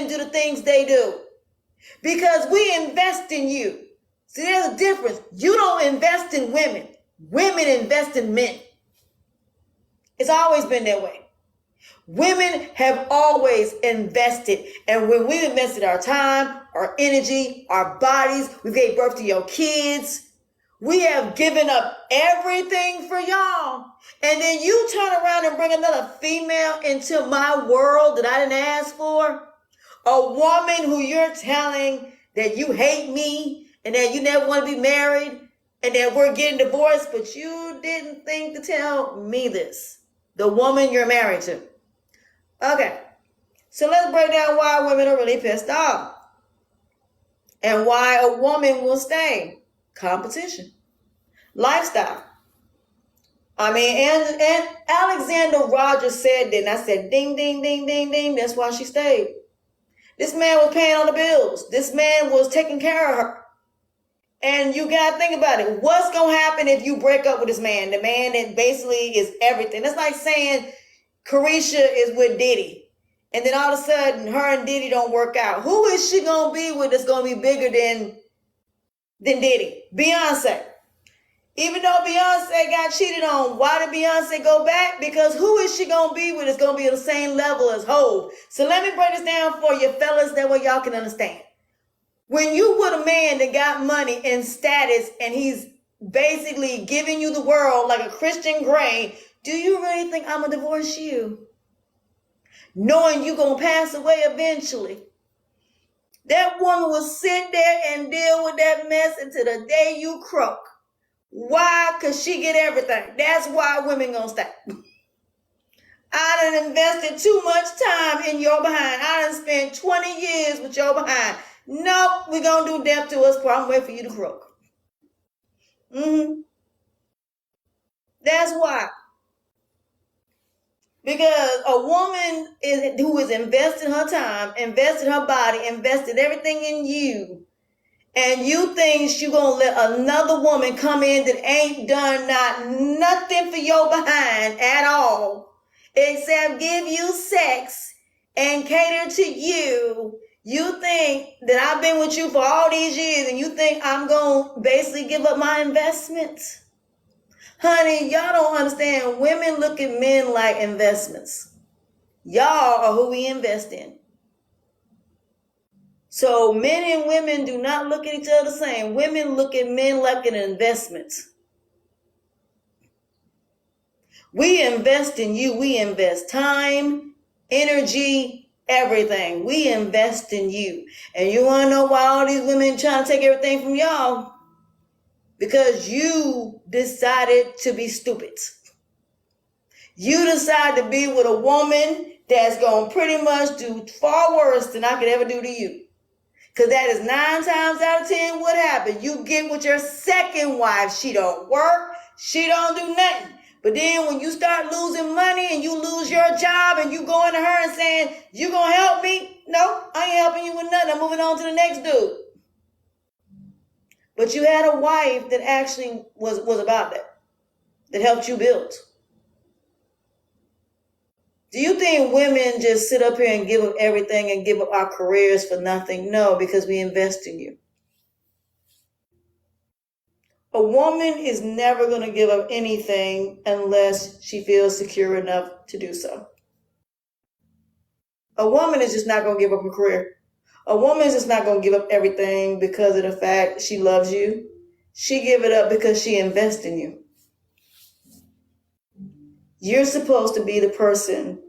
do the things they do because we invest in you. See, there's a difference. You don't invest in women. Women invest in men. It's always been that way. Women have always invested. And when we've invested our time, our energy, our bodies, we gave birth to your kids, we have given up everything for y'all. And then you turn around and bring another female into my world that I didn't ask for. A woman who you're telling that you hate me and that you never want to be married and that we're getting divorced, but you didn't think to tell me this. The woman you're married to. Okay, so let's break down why women are really pissed off and why a woman will stay. Competition, lifestyle. I mean, and Alexander Rogers said that, and I said, ding, ding, ding, ding, ding. That's why she stayed. This man was paying all the bills. This man was taking care of her. And you got to think about it. What's going to happen if you break up with this man? The man that basically is everything. That's like saying Carisha is with Diddy. And then all of a sudden, her and Diddy don't work out. Who is she going to be with that's going to be bigger than Diddy? Beyonce. Even though Beyonce got cheated on, why did Beyonce go back? Because who is she going to be with that's going to be on the same level as Hov? So let me break this down for you fellas, that way y'all can understand. When you with a man that got money and status and he's basically giving you the world like a Christian Grey, do you really think I'm going to divorce you? Knowing you're going to pass away eventually. That woman will sit there and deal with that mess until the day you croak. Why? Because she get everything. That's why women gonna stay. I done invested too much time in your behind. I done spent 20 years with your behind. Nope, we're gonna do death to us, but I'm waiting for you to croak. That's why. Because a woman who is investing her time, invested her body, invested everything in you, and you think she gonna let another woman come in that ain't done nothing for your behind at all, except give you sex and cater to you. You think that I've been with you for all these years and you think I'm gonna basically give up my investments? Honey, y'all don't understand. Women look at men like investments. Y'all are who we invest in. So men and women do not look at each other the same. Women look at men like an investment. We invest in you. We invest time, energy, everything. We invest in you. And you want to know why all these women trying to take everything from y'all? Because you decided to be stupid. You decided to be with a woman that's going to pretty much do far worse than I could ever do to you. Because that is 9 times out of 10 what happened. You get with your second wife. She don't work. She don't do nothing. But then when you start losing money and you lose your job and you going to her and saying, you going to help me? No, I ain't helping you with nothing. I'm moving on to the next dude. But you had a wife that actually was about that helped you build. Do you think women just sit up here and give up everything and give up our careers for nothing? No, because we invest in you. A woman is never going to give up anything unless she feels secure enough to do so. A woman is just not going to give up her career. A woman is just not going to give up everything because of the fact she loves you. She give it up because she invests in you. You're supposed to be the person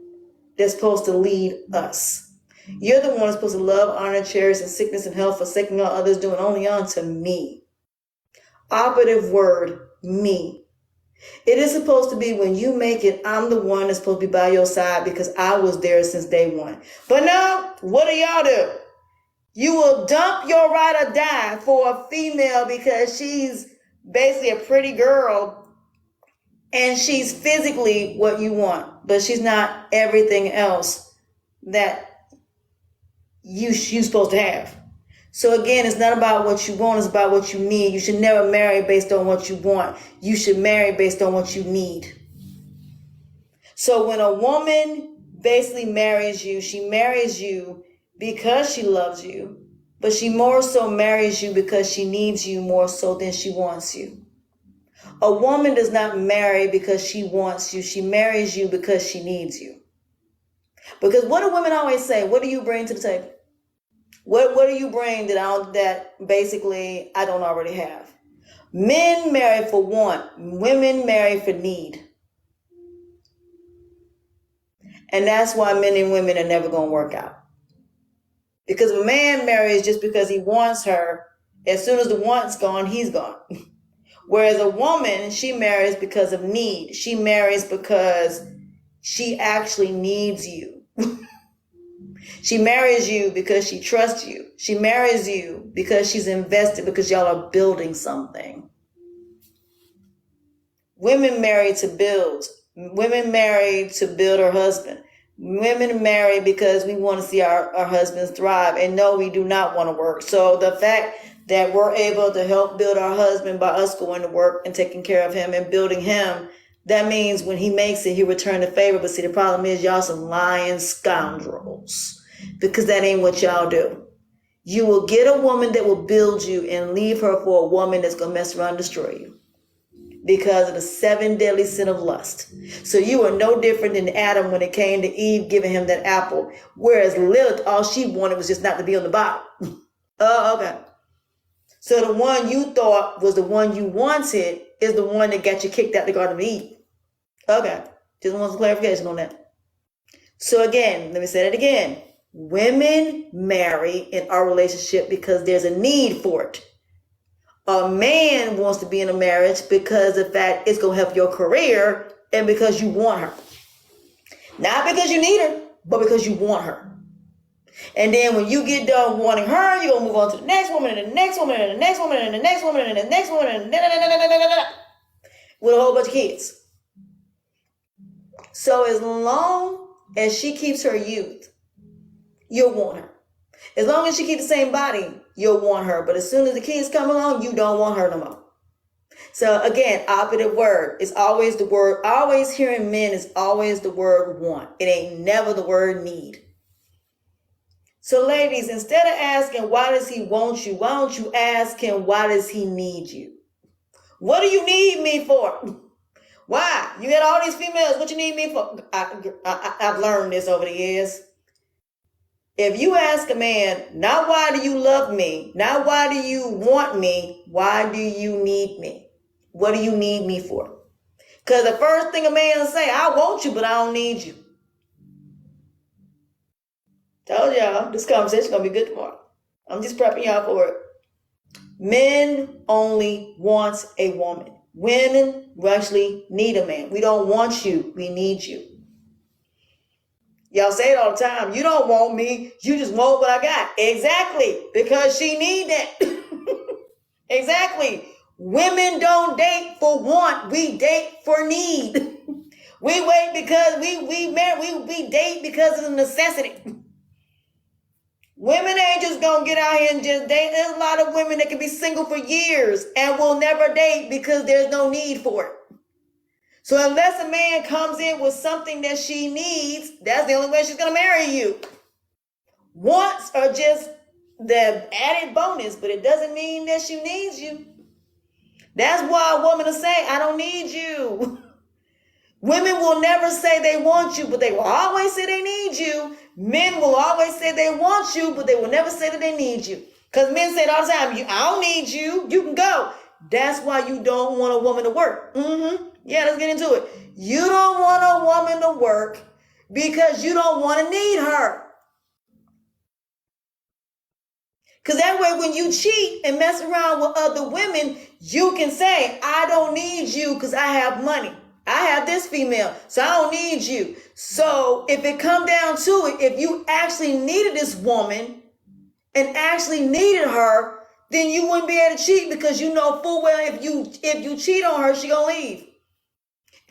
that's supposed to lead us. You're the one that's supposed to love, honor, cherish, and sickness and health, forsaking all others, doing only unto me. Operative word, me. It is supposed to be when you make it, I'm the one that's supposed to be by your side because I was there since day one. But no, what do y'all do? You will dump your ride or die for a female because she's basically a pretty girl and she's physically what you want, but she's not everything else that you're supposed to have. So again, it's not about what you want, it's about what you need. You should never marry based on what you want. You should marry based on what you need. So when a woman basically marries you, she marries you because she loves you, but she more so marries you because she needs you more so than she wants you. A woman does not marry because she wants you. She marries you because she needs you. Because what do women always say? What do you bring to the table? What do you bring that basically I don't already have? Men marry for want. Women marry for need. And that's why men and women are never going to work out. Because if a man marries just because he wants her, as soon as the want's gone, he's gone. Whereas a woman, she marries because of need. She marries because she actually needs you. She marries you because she trusts you. She marries you because she's invested, because y'all are building something. Women marry to build. Women marry to build her husband. Women marry because we want to see our husbands thrive. And no, we do not want to work. So the fact that we're able to help build our husband by us going to work and taking care of him and building him, that means when he makes it, he return the favor. But see, the problem is y'all some lying scoundrels, because that ain't what y'all do. You will get a woman that will build you and leave her for a woman that's going to mess around and destroy you, because of the 7 deadly sin of lust. So you are no different than Adam when it came to Eve giving him that apple. Whereas Lilith, all she wanted was just not to be on the bottom. Oh, okay. So the one you thought was the one you wanted is the one that got you kicked out the Garden of Eden. Okay. Just want some clarification on that. So again, let me say that again. Women marry in our relationship because there's a need for it. A man wants to be in a marriage because of the fact it's going to help your career and because you want her. Not because you need her, but because you want her. And then when you get done wanting her, you're going to move on to the next woman and the next woman and the next woman and the next woman and the next woman and with a whole bunch of kids. So as long as she keeps her youth, you'll want her. As long as she keeps the same body, you'll want her. But as soon as the kids come along, you don't want her no more. So again, operative word is always the word. Always hearing men is always the word want. It ain't never the word need. So ladies, instead of asking, why does he want you? Why don't you ask him, why does he need you? What do you need me for? Why? You got all these females. What you need me for? I've learned this over the years. If you ask a man, not why do you love me, not why do you want me, why do you need me? What do you need me for? Because the first thing a man will say, I want you, but I don't need you. Told y'all, this conversation is going to be good tomorrow. I'm just prepping y'all for it. Men only want a woman. Women actually need a man. We don't want you, we need you. Y'all say it all the time. You don't want me. You just want what I got. Exactly. Because she need that. Exactly. Women don't date for want. We date for need. We wait because we date because of the necessity. Women ain't just gonna get out here and just date. There's a lot of women that can be single for years and will never date because there's no need for it. So unless a man comes in with something that she needs, that's the only way she's going to marry you. Wants are just the added bonus, but it doesn't mean that she needs you. That's why a woman will say, I don't need you. Women will never say they want you, but they will always say they need you. Men will always say they want you, but they will never say that they need you. Because men say it all the time, I don't need you. You can go. That's why you don't want a woman to work. Yeah, let's get into it. You don't want a woman to work because you don't want to need her. Because that way when you cheat and mess around with other women, you can say, I don't need you because I have money. I have this female, so I don't need you. So if it come down to it, if you actually needed this woman and actually needed her, then you wouldn't be able to cheat, because you know full well if you cheat on her, she gonna leave.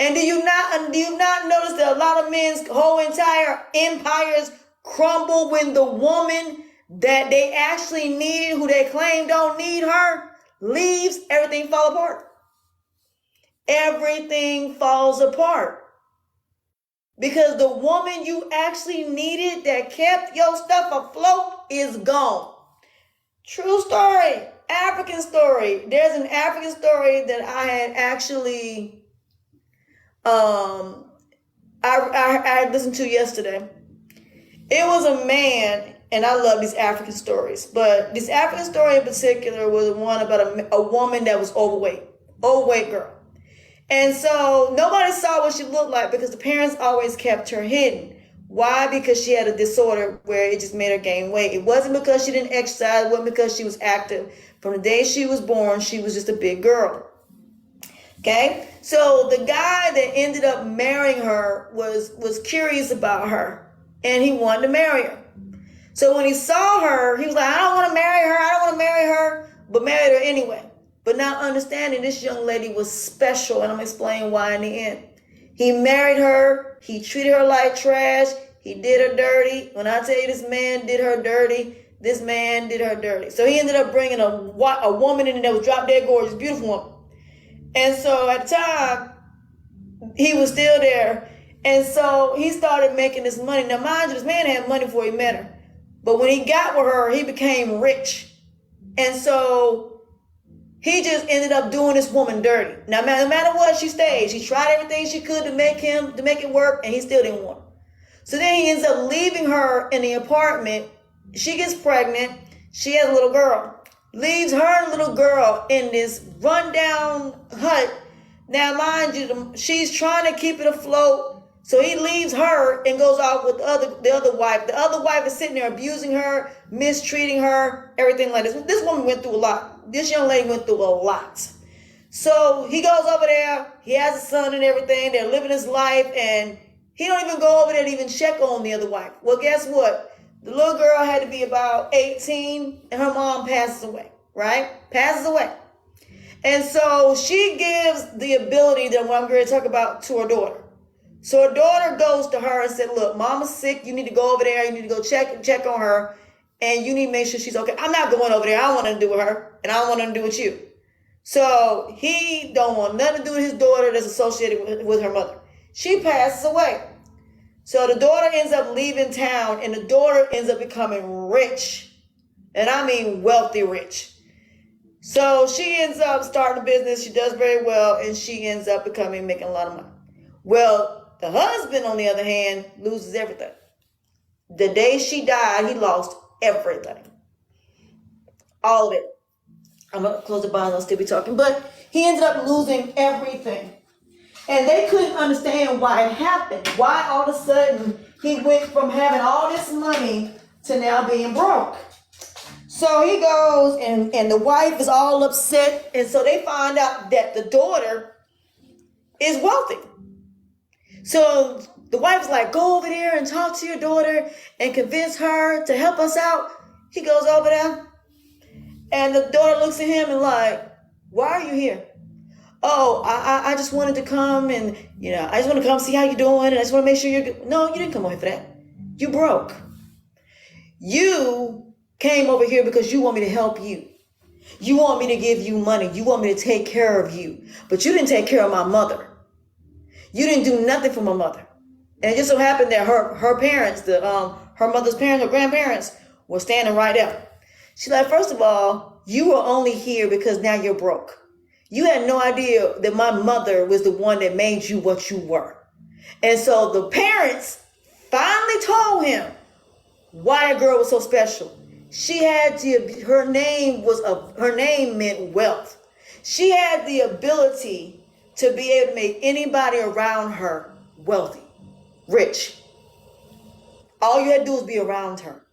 And do you not notice that a lot of men's whole entire empires crumble when the woman that they actually needed, who they claim don't need her, leaves? Everything falls apart. Everything falls apart. because the woman you actually needed that kept your stuff afloat is gone. True story, African story. There's an African story that I had actually I listened to yesterday. It was a man, and I love these African stories, but this African story in particular was one about a woman that was overweight girl. And so nobody saw what she looked like because the parents always kept her hidden. Why? Because she had a disorder where it just made her gain weight. It wasn't because she didn't exercise, it wasn't because she was active. From the day she was born, she was just a big girl. Okay? So the guy that ended up marrying her was curious about her, and he wanted to marry her. So when he saw her, he was like, I don't want to marry her, but married her anyway. But not understanding this young lady was special, and I'm going to explain why in the end. He married her. He treated her like trash. He did her dirty. When I tell you this man did her dirty, this man did her dirty. So he ended up bringing a woman in that was drop dead gorgeous, beautiful woman. And so at the time, he was still there. And so he started making this money. Now, mind you, this man had money before he met her. But when he got with her, he became rich. And so he just ended up doing this woman dirty. Now, no matter what, she stayed. She tried everything she could to make it work, and he still didn't want her. So then he ends up leaving her in the apartment. She gets pregnant. She has a little girl. Leaves her little girl in this rundown hut. Now, mind you, she's trying to keep it afloat. So he leaves her and goes off with the other wife. The other wife is sitting there abusing her, mistreating her, everything like this. This woman went through a lot. This young lady went through a lot. So he goes over there. He has a son and everything. They're living his life, and he don't even go over there to even check on the other wife. Well, guess what? The little girl had to be about 18, and her mom passes away, right? Passes away. And so she gives the ability that what I'm going to talk about to her daughter. So her daughter goes to her and said, look, mama's sick. You need to go over there. You need to go check on her, and you need to make sure she's okay. I'm not going over there. I don't want nothing to do with her, and I don't want nothing to do with you. So he don't want nothing to do with his daughter that's associated with her mother. She passes away. So the daughter ends up leaving town, and the daughter ends up becoming rich. And I mean wealthy rich. So she ends up starting a business. She does very well, and she ends up making a lot of money. Well, the husband, on the other hand, loses everything. The day she died, he lost everything. All of it. I'm going to close the bond. I'll still be talking. But he ended up losing everything. And they couldn't understand why it happened. Why all of a sudden he went from having all this money to now being broke. So he goes, and the wife is all upset. And so they find out that the daughter is wealthy. So the wife's like, go over there and talk to your daughter and convince her to help us out. He goes over there, and the daughter looks at him and like, why are you here? Oh, I just wanted to come, and I just want to come see how you're doing, and I just want to make sure you're good. No, you didn't come over here for that. You broke. You came over here because you want me to help you. You want me to give you money. You want me to take care of you. But you didn't take care of my mother. You didn't do nothing for my mother. And it just so happened that her parents, her mother's parents, her grandparents, were standing right there. She's like, first of all, you were only here because now you're broke. You had no idea that my mother was the one that made you what you were. And so the parents finally told him why a girl was so special. She had her name meant wealth. She had the ability to be able to make anybody around her wealthy, rich. All you had to do was be around her.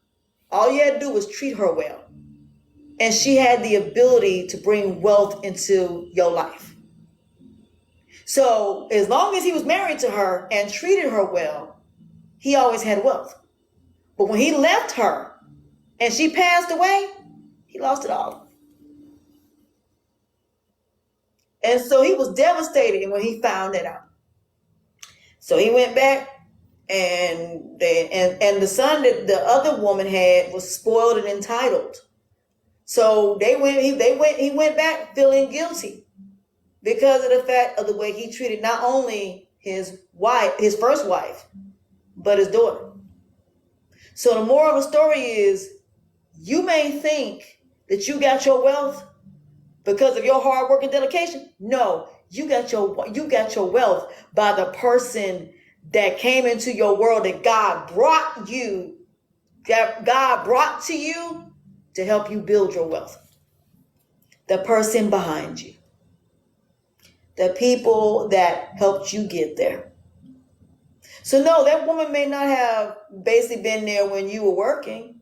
All you had to do was treat her well. And she had the ability to bring wealth into your life. So as long as he was married to her and treated her well, he always had wealth. But when he left her and she passed away, he lost it all. And so he was devastated when he found that out. So he went back, and the son that the other woman had was spoiled and entitled. So he went back feeling guilty because of the fact of the way he treated not only his wife, his first wife, but his daughter. So the moral of the story is, you may think that you got your wealth because of your hard work and dedication. No, you got your wealth by the person that came into your world that God brought to you to help you build your wealth. The person behind you. The people that helped you get there. So no, that woman may not have basically been there when you were working,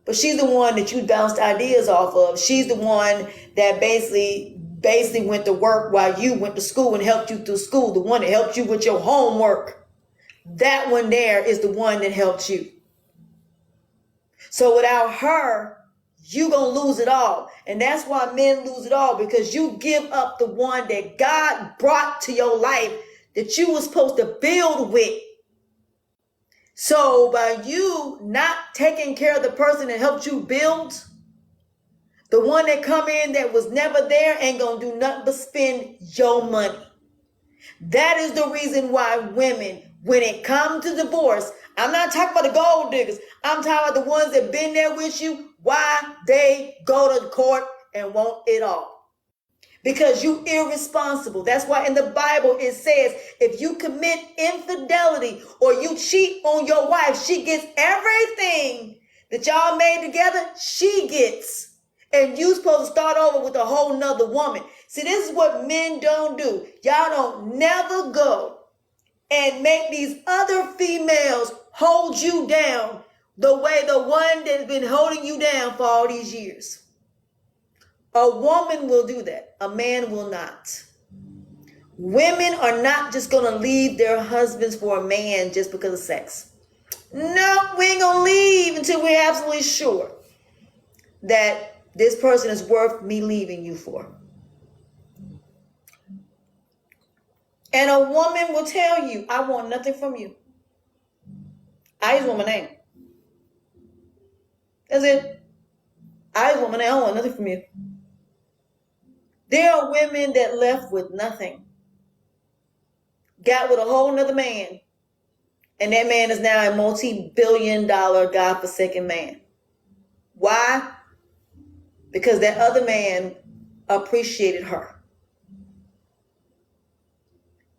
but she's the one that you bounced ideas off of. She's the one that basically went to work while you went to school and helped you through school. The one that helped you with your homework. That one there is the one that helped you. So without her, you gonna lose it all. And that's why men lose it all, because you give up the one that God brought to your life that you were supposed to build with. So by you not taking care of the person that helped you build, the one that come in that was never there ain't gonna do nothing but spend your money. That is the reason why women, when it comes to divorce, I'm not talking about the gold diggers, I'm talking about the ones that been there with you, why they go to court and want it all. Because you irresponsible. That's why in the Bible it says, if you commit infidelity or you cheat on your wife, she gets everything that y'all made together, she gets. And you supposed to start over with a whole nother woman. See, this is what men don't do. Y'all don't never go and make these other females hold you down the way the one that's been holding you down for all these years. A woman will do that. A man will not. Women are not just going to leave their husbands for a man just because of sex. No, we ain't going to leave until we're absolutely sure that this person is worth me leaving you for. And a woman will tell you, I want nothing from you. I just want my name. That's it. I just want my name. I don't want nothing from you. There are women that left with nothing. Got with a whole nother man. And that man is now a multi-billion-dollar God-forsaken man. Why? Because that other man appreciated her.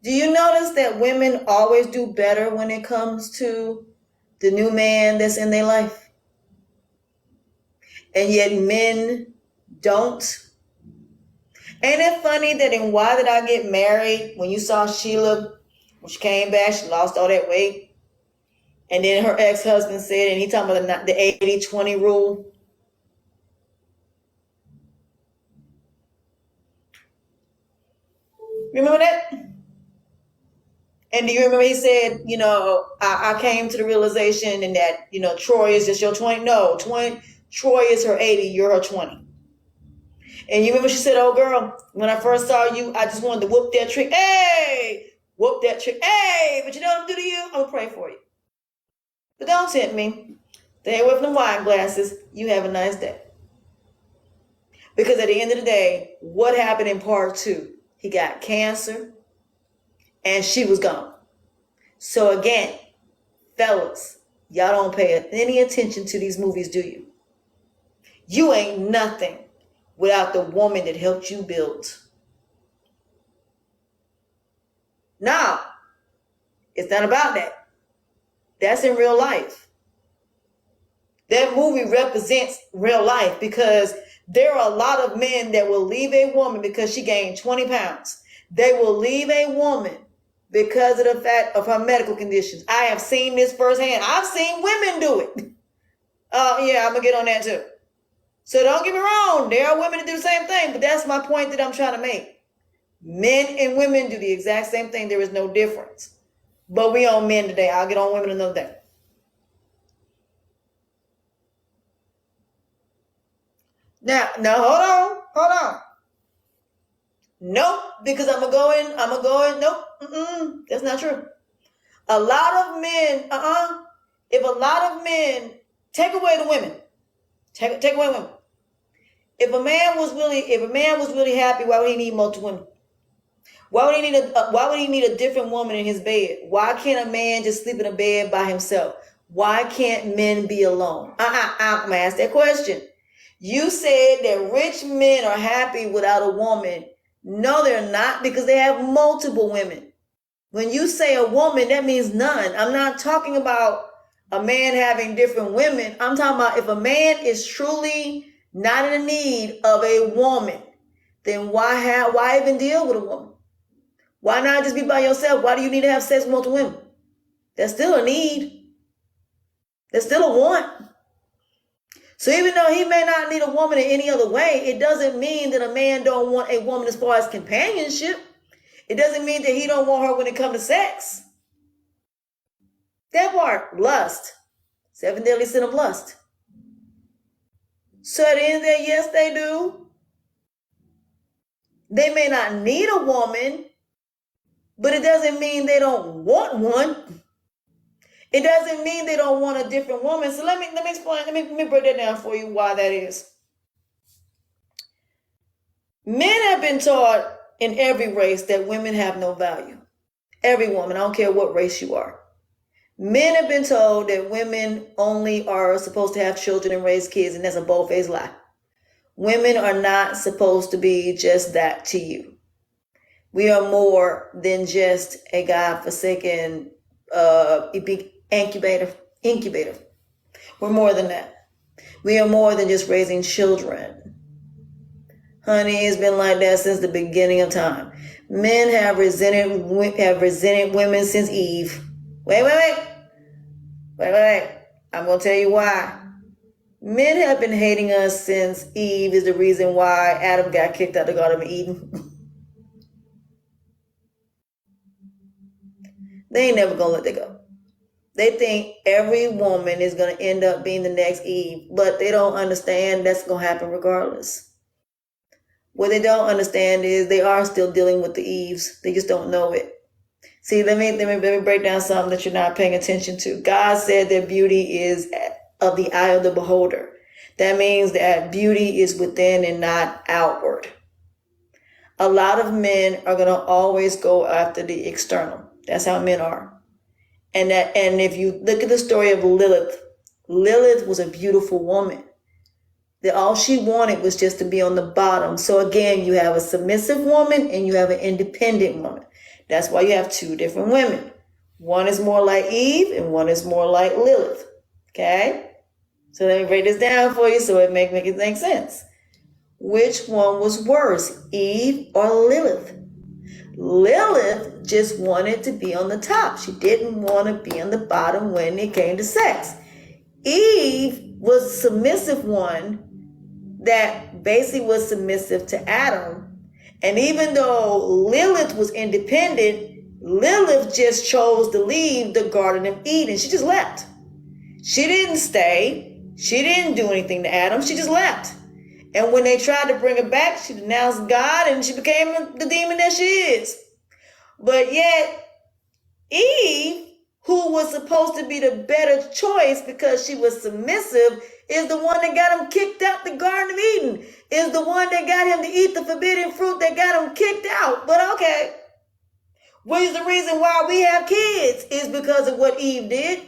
Do you notice that women always do better when it comes to the new man that's in their life? And yet men don't? Ain't it funny that in Why Did I Get Married, when you saw Sheila, when she came back, she lost all that weight. And then her ex-husband said, and he talking about the 80-20 rule. Remember that? And do you remember he said, I came to the realization and that, Troy is just your 20. No, Troy is her 80, you're her 20. And you remember she said, oh girl, when I first saw you, I just wanted to whoop that trick. Hey, whoop that trick. Hey, but you know what I'm going to do to you? I'm going to pray for you. But don't tempt me. Stay away from the wine glasses. You have a nice day. Because at the end of the day, what happened in part 2? He got cancer and she was gone. So again, fellas, y'all don't pay any attention to these movies, do you? You ain't nothing without the woman that helped you build. Now, it's not about that. That's in real life. That movie represents real life because there are a lot of men that will leave a woman because she gained 20 pounds. They will leave a woman because of the fact of her medical conditions. I have seen this firsthand. I've seen women do it. Yeah, I'm going to get on that too. So don't get me wrong. There are women that do the same thing, but that's my point that I'm trying to make. Men and women do the exact same thing. There is no difference. But we on men today. I'll get on women another day. Now, hold on. Nope, because I'm going to go in. Nope, that's not true. A lot of men, if a lot of men, take away the women. Take away women. If a man was really happy, why would he need multiple women? Why would he need a different woman in his bed? Why can't a man just sleep in a bed by himself? Why can't men be alone? I'm gonna ask that question. You said that rich men are happy without a woman. No, they're not, because they have multiple women. When you say a woman, that means none. I'm not talking about a man having different women. I'm talking about if a man is truly not in need of a woman, then why even deal with a woman? Why not just be by yourself? Why do you need to have sex with multiple women? That's still a need. That's still a want. So even though he may not need a woman in any other way, it doesn't mean that a man don't want a woman as far as companionship. It doesn't mean that he don't want her when it comes to sex. That part, lust. 7 deadly sin of lust. So at the end of the day, yes, they do. They may not need a woman, but it doesn't mean they don't want one. It doesn't mean they don't want a different woman. So let me explain. Let me break that down for you why that is. Men have been taught in every race that women have no value. Every woman, I don't care what race you are. Men have been told that women only are supposed to have children and raise kids, and that's a bold-faced lie. Women are not supposed to be just that to you. We are more than just a godforsaken incubator. We're more than that. We are more than just raising children. Honey, it's been like that since the beginning of time. Men have resented women since Eve. Wait. I'm going to tell you why. Men have been hating us since Eve is the reason why Adam got kicked out of the Garden of Eden. They ain't never going to let that go. They think every woman is going to end up being the next Eve, but they don't understand that's going to happen regardless. What they don't understand is they are still dealing with the Eves. They just don't know it. See, let me break down something that you're not paying attention to. God said that beauty is of the eye of the beholder. That means that beauty is within and not outward. A lot of men are going to always go after the external. That's how men are. And if you look at the story of Lilith was a beautiful woman. That all she wanted was just to be on the bottom. So again, you have a submissive woman and you have an independent woman. That's why you have two different women. One is more like Eve and one is more like Lilith. Okay? So let me break this down for you so it make it make sense. Which one was worse, Eve or Lilith? Lilith just wanted to be on the top. She didn't want to be on the bottom when it came to sex. Eve was a submissive one that basically was submissive to Adam. And even though Lilith was independent, Lilith just chose to leave the Garden of Eden. She just left. She didn't stay. She didn't do anything to Adam. She just left. And when they tried to bring her back, she denounced God and she became the demon that she is. But yet, Eve, who was supposed to be the better choice because she was submissive, is the one that got him kicked out the Garden of Eden, is the one that got him to eat the forbidden fruit that got him kicked out. But okay, what is the reason why we have kids? Is because of what Eve did.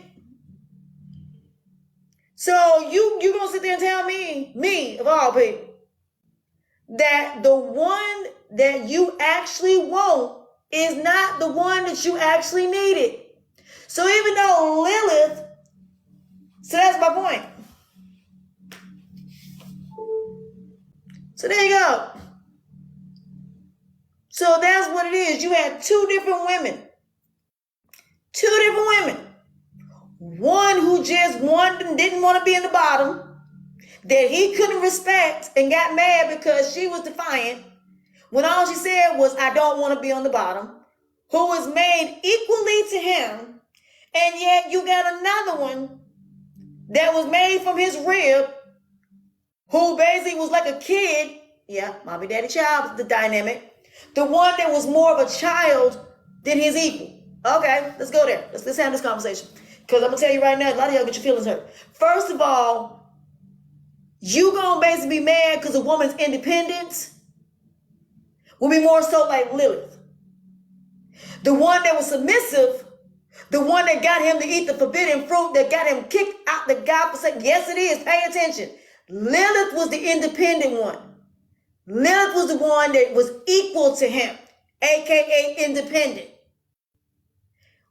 So you gonna sit there and tell me of all people, that the one that you actually want is not the one that you actually needed. So even though Lilith, so that's my point. So there you go. So that's what it is. You had two different women. One who just didn't want to be in the bottom, that he couldn't respect and got mad because she was defiant, when all she said was, I don't want to be on the bottom, who was made equally to him, and yet you got another one that was made from his rib, who basically was like a kid. Yeah, mommy, daddy, child, the dynamic. The one that was more of a child than his equal. Okay, let's go there. Let's have this conversation. Because I'm going to tell you right now, a lot of y'all get your feelings hurt. First of all, you going to basically be mad because a woman's independence will be more so like Lilith. The one that was submissive, the one that got him to eat the forbidden fruit, that got him kicked out the God-forsaken. Yes, it is. Pay attention. Lilith was the independent one. Lilith was the one that was equal to him, aka independent.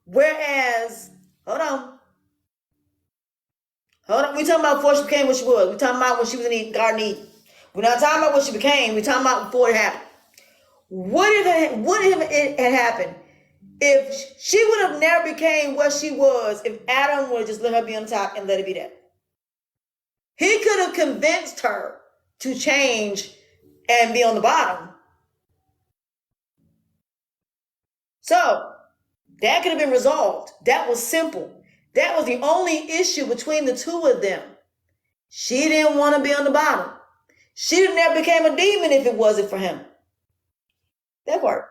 Whereas, hold on. We're talking about before she became what she was. We're talking about when she was in the Garden of Eden. We're not talking about what she became. We're talking about before it happened. What if it had happened? If she would have never became what she was, if Adam would have just let her be on top and let it be that. He could have convinced her to change and be on the bottom. So that could have been resolved. That was simple. That was the only issue between the two of them. She didn't want to be on the bottom. She never became a demon if it wasn't for him. That worked.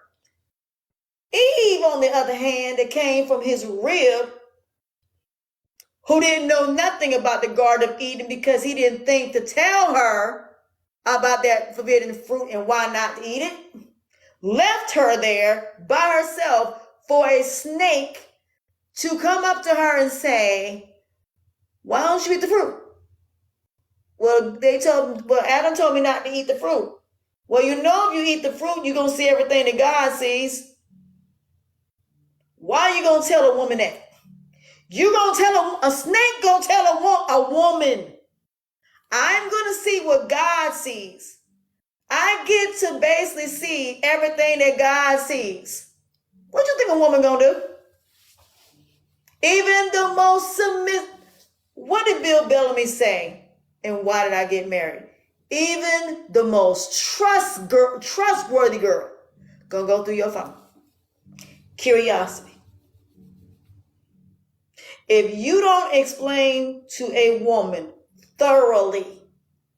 Eve, on the other hand, that came from his rib, who didn't know nothing about the Garden of Eden because he didn't think to tell her about that forbidden fruit and why not to eat it, left her there by herself for a snake to come up to her and say, why don't you eat the fruit? Well, Adam told me not to eat the fruit. Well, you know if you eat the fruit, you're going to see everything that God sees. Why are you going to tell a woman that? You going to tell a snake going to tell a woman, I'm going to see what God sees. I get to basically see everything that God sees. What you think a woman going to do? Even the most submissive. What did Bill Bellamy say? And why did I get married? Even the most trustworthy girl gonna go through your phone. Curiosity. If you don't explain to a woman thoroughly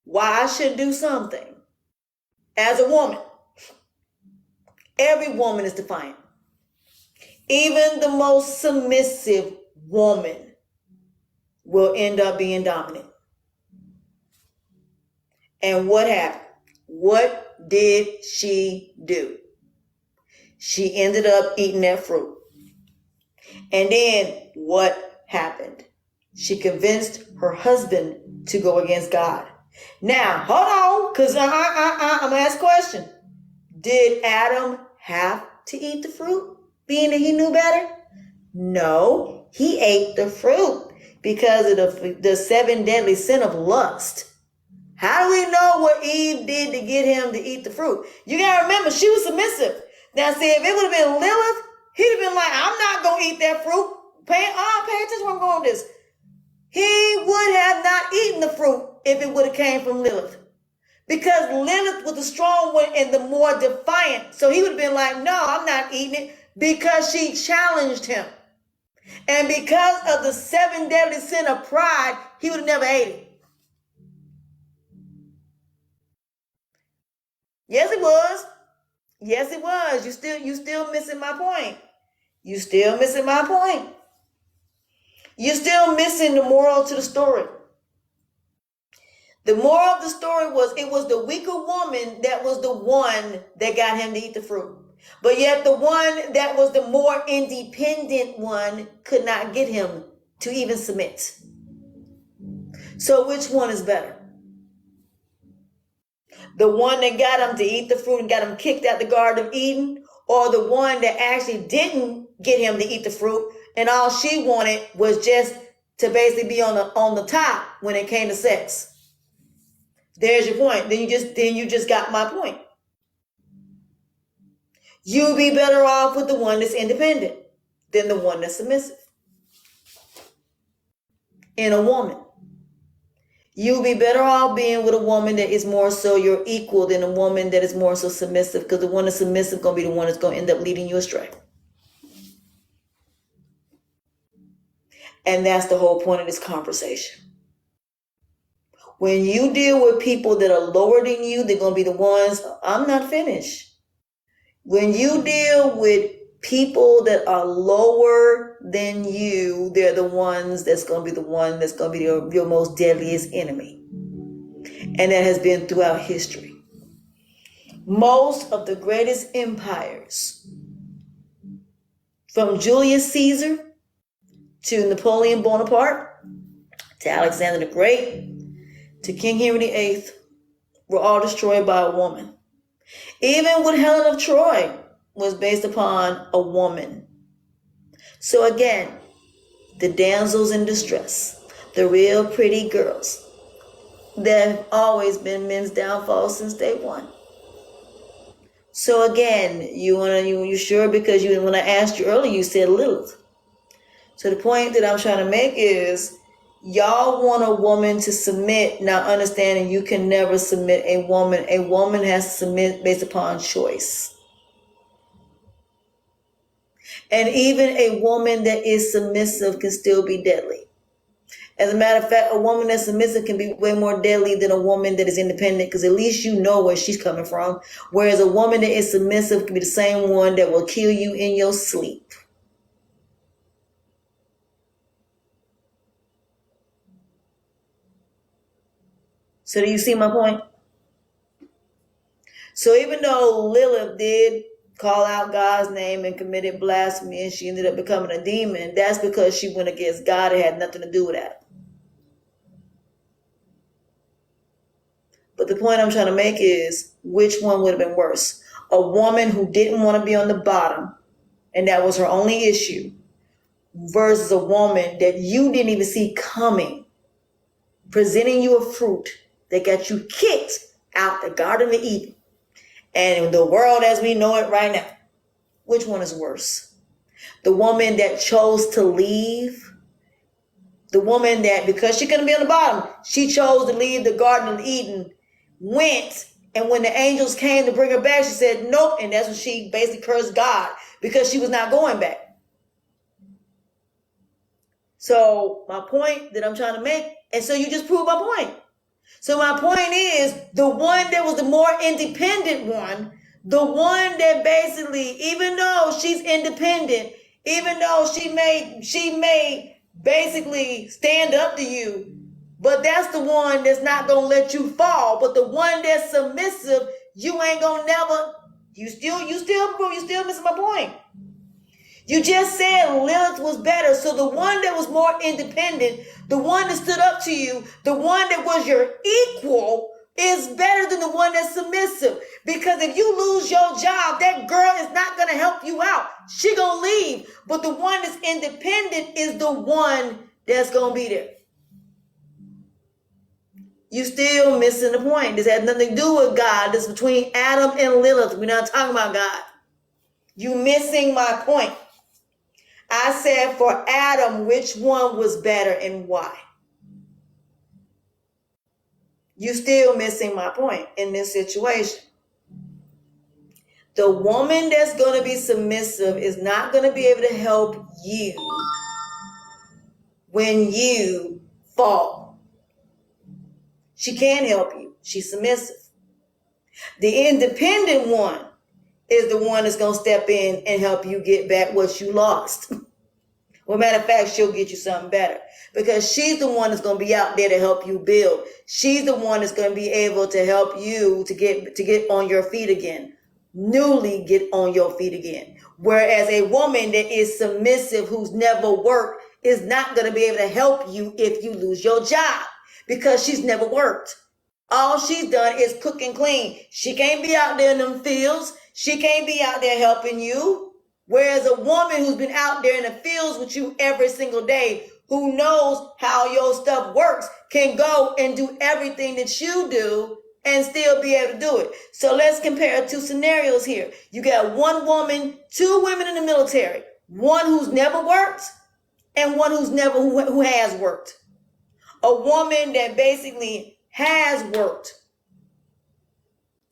why I should do something, as a woman, every woman is defiant. Even the most submissive woman will end up being dominant. And what happened? What did she do? She ended up eating that fruit. And then what happened? She convinced her husband to go against God. Now, hold on, because I'm going to ask a question. Did Adam have to eat the fruit, being that he knew better? No, he ate the fruit because of the 7 deadly sin of lust. How do we know what Eve did to get him to eat the fruit? You got to remember, she was submissive. Now, see, if it would have been Lilith, he'd have been like, I'm not going to eat that fruit. Pay attention where I'm going with this. He would have not eaten the fruit if it would have came from Lilith. Because Lilith was the strong one and the more defiant. So he would have been like, no, I'm not eating it, because she challenged him. And because of the 7 deadly sin of pride, he would have never ate it. Yes, it was. Yes, it was. You still missing my point. You still missing my point. You're still missing the moral to the story. The moral of the story was, it was the weaker woman that was the one that got him to eat the fruit. But yet the one that was the more independent one could not get him to even submit. So which one is better? The one that got him to eat the fruit and got him kicked out the Garden of Eden, or the one that actually didn't get him to eat the fruit and all she wanted was just to basically be on the top when it came to sex? There's your point. Then you just got my point. You'll be better off with the one that's independent than the one that's submissive. In a woman, you'll be better off being with a woman that is more so your equal than a woman that is more so submissive, because the one that's submissive is going to be the one that's going to end up leading you astray. And that's the whole point of this conversation. When you deal with people that are lower than you, they're going to be the ones, I'm not finished. When you deal with people that are lower than you, they're the ones that's going to be the one that's going to be your most deadliest enemy. And that has been throughout history. Most of the greatest empires From Julius Caesar to Napoleon Bonaparte to Alexander the Great to King Henry VIII were all destroyed by a woman. Even with Helen of Troy was based upon a woman. So again, the damsels in distress, the real pretty girls, they've always been men's downfall since day one. So again, you sure? Because when I asked you earlier, you said Lilith. So the point that I'm trying to make is, y'all want a woman to submit, not understanding you can never submit a woman. A woman has to submit based upon choice. And even a woman that is submissive can still be deadly. As a matter of fact, a woman that's submissive can be way more deadly than a woman that is independent, because at least you know where she's coming from. Whereas a woman that is submissive can be the same one that will kill you in your sleep. So do you see my point? So even though Lilith did call out God's name and committed blasphemy and she ended up becoming a demon, that's because she went against God. It had nothing to do with that. But the point I'm trying to make is, which one would have been worse? A woman who didn't want to be on the bottom, and that was her only issue, versus a woman that you didn't even see coming, presenting you a fruit that got you kicked out the Garden of Eden and in the world as we know it right now. Which one is worse? The woman that chose to leave? The woman that, because she couldn't be on the bottom, she chose to leave the Garden of Eden, went, and when the angels came to bring her back, she said nope, and that's when she basically cursed God because she was not going back. So my point that I'm trying to make, and so you just proved my point. So my point is, the one that was the more independent one, the one that basically, even though she's independent, even though she may basically stand up to you, but that's the one that's not gonna let you fall. But the one that's submissive, you ain't gonna never. You still missing my point. You just said Lilith was better. So the one that was more independent, the one that stood up to you, the one that was your equal, is better than the one that's submissive. Because if you lose your job, that girl is not going to help you out. She going to leave. But the one that's independent is the one that's going to be there. You still missing the point. This has nothing to do with God. This is between Adam and Lilith. We're not talking about God. You missing my point. I said for Adam, which one was better and why? You still missing my point in this situation. The woman that's going to be submissive is not going to be able to help you when you fall. She can't help you. She's submissive. The independent one is the one that's going to step in and help you get back what you lost. Well, matter of fact, she'll get you something better, because she's the one that's going to be out there to help you build. She's the one that's going to be able to help you to get on your feet again, newly get on your feet again. Whereas a woman that is submissive, who's never worked, is not going to be able to help you if you lose your job, because she's never worked. All she's done is cook and clean. She can't be out there in them fields. She can't be out there helping you. Whereas a woman who's been out there in the fields with you every single day, who knows how your stuff works, can go and do everything that you do and still be able to do it. So let's compare two scenarios here. You got one woman, two women in the military, one who's never worked and one who has worked. A woman that basically has worked.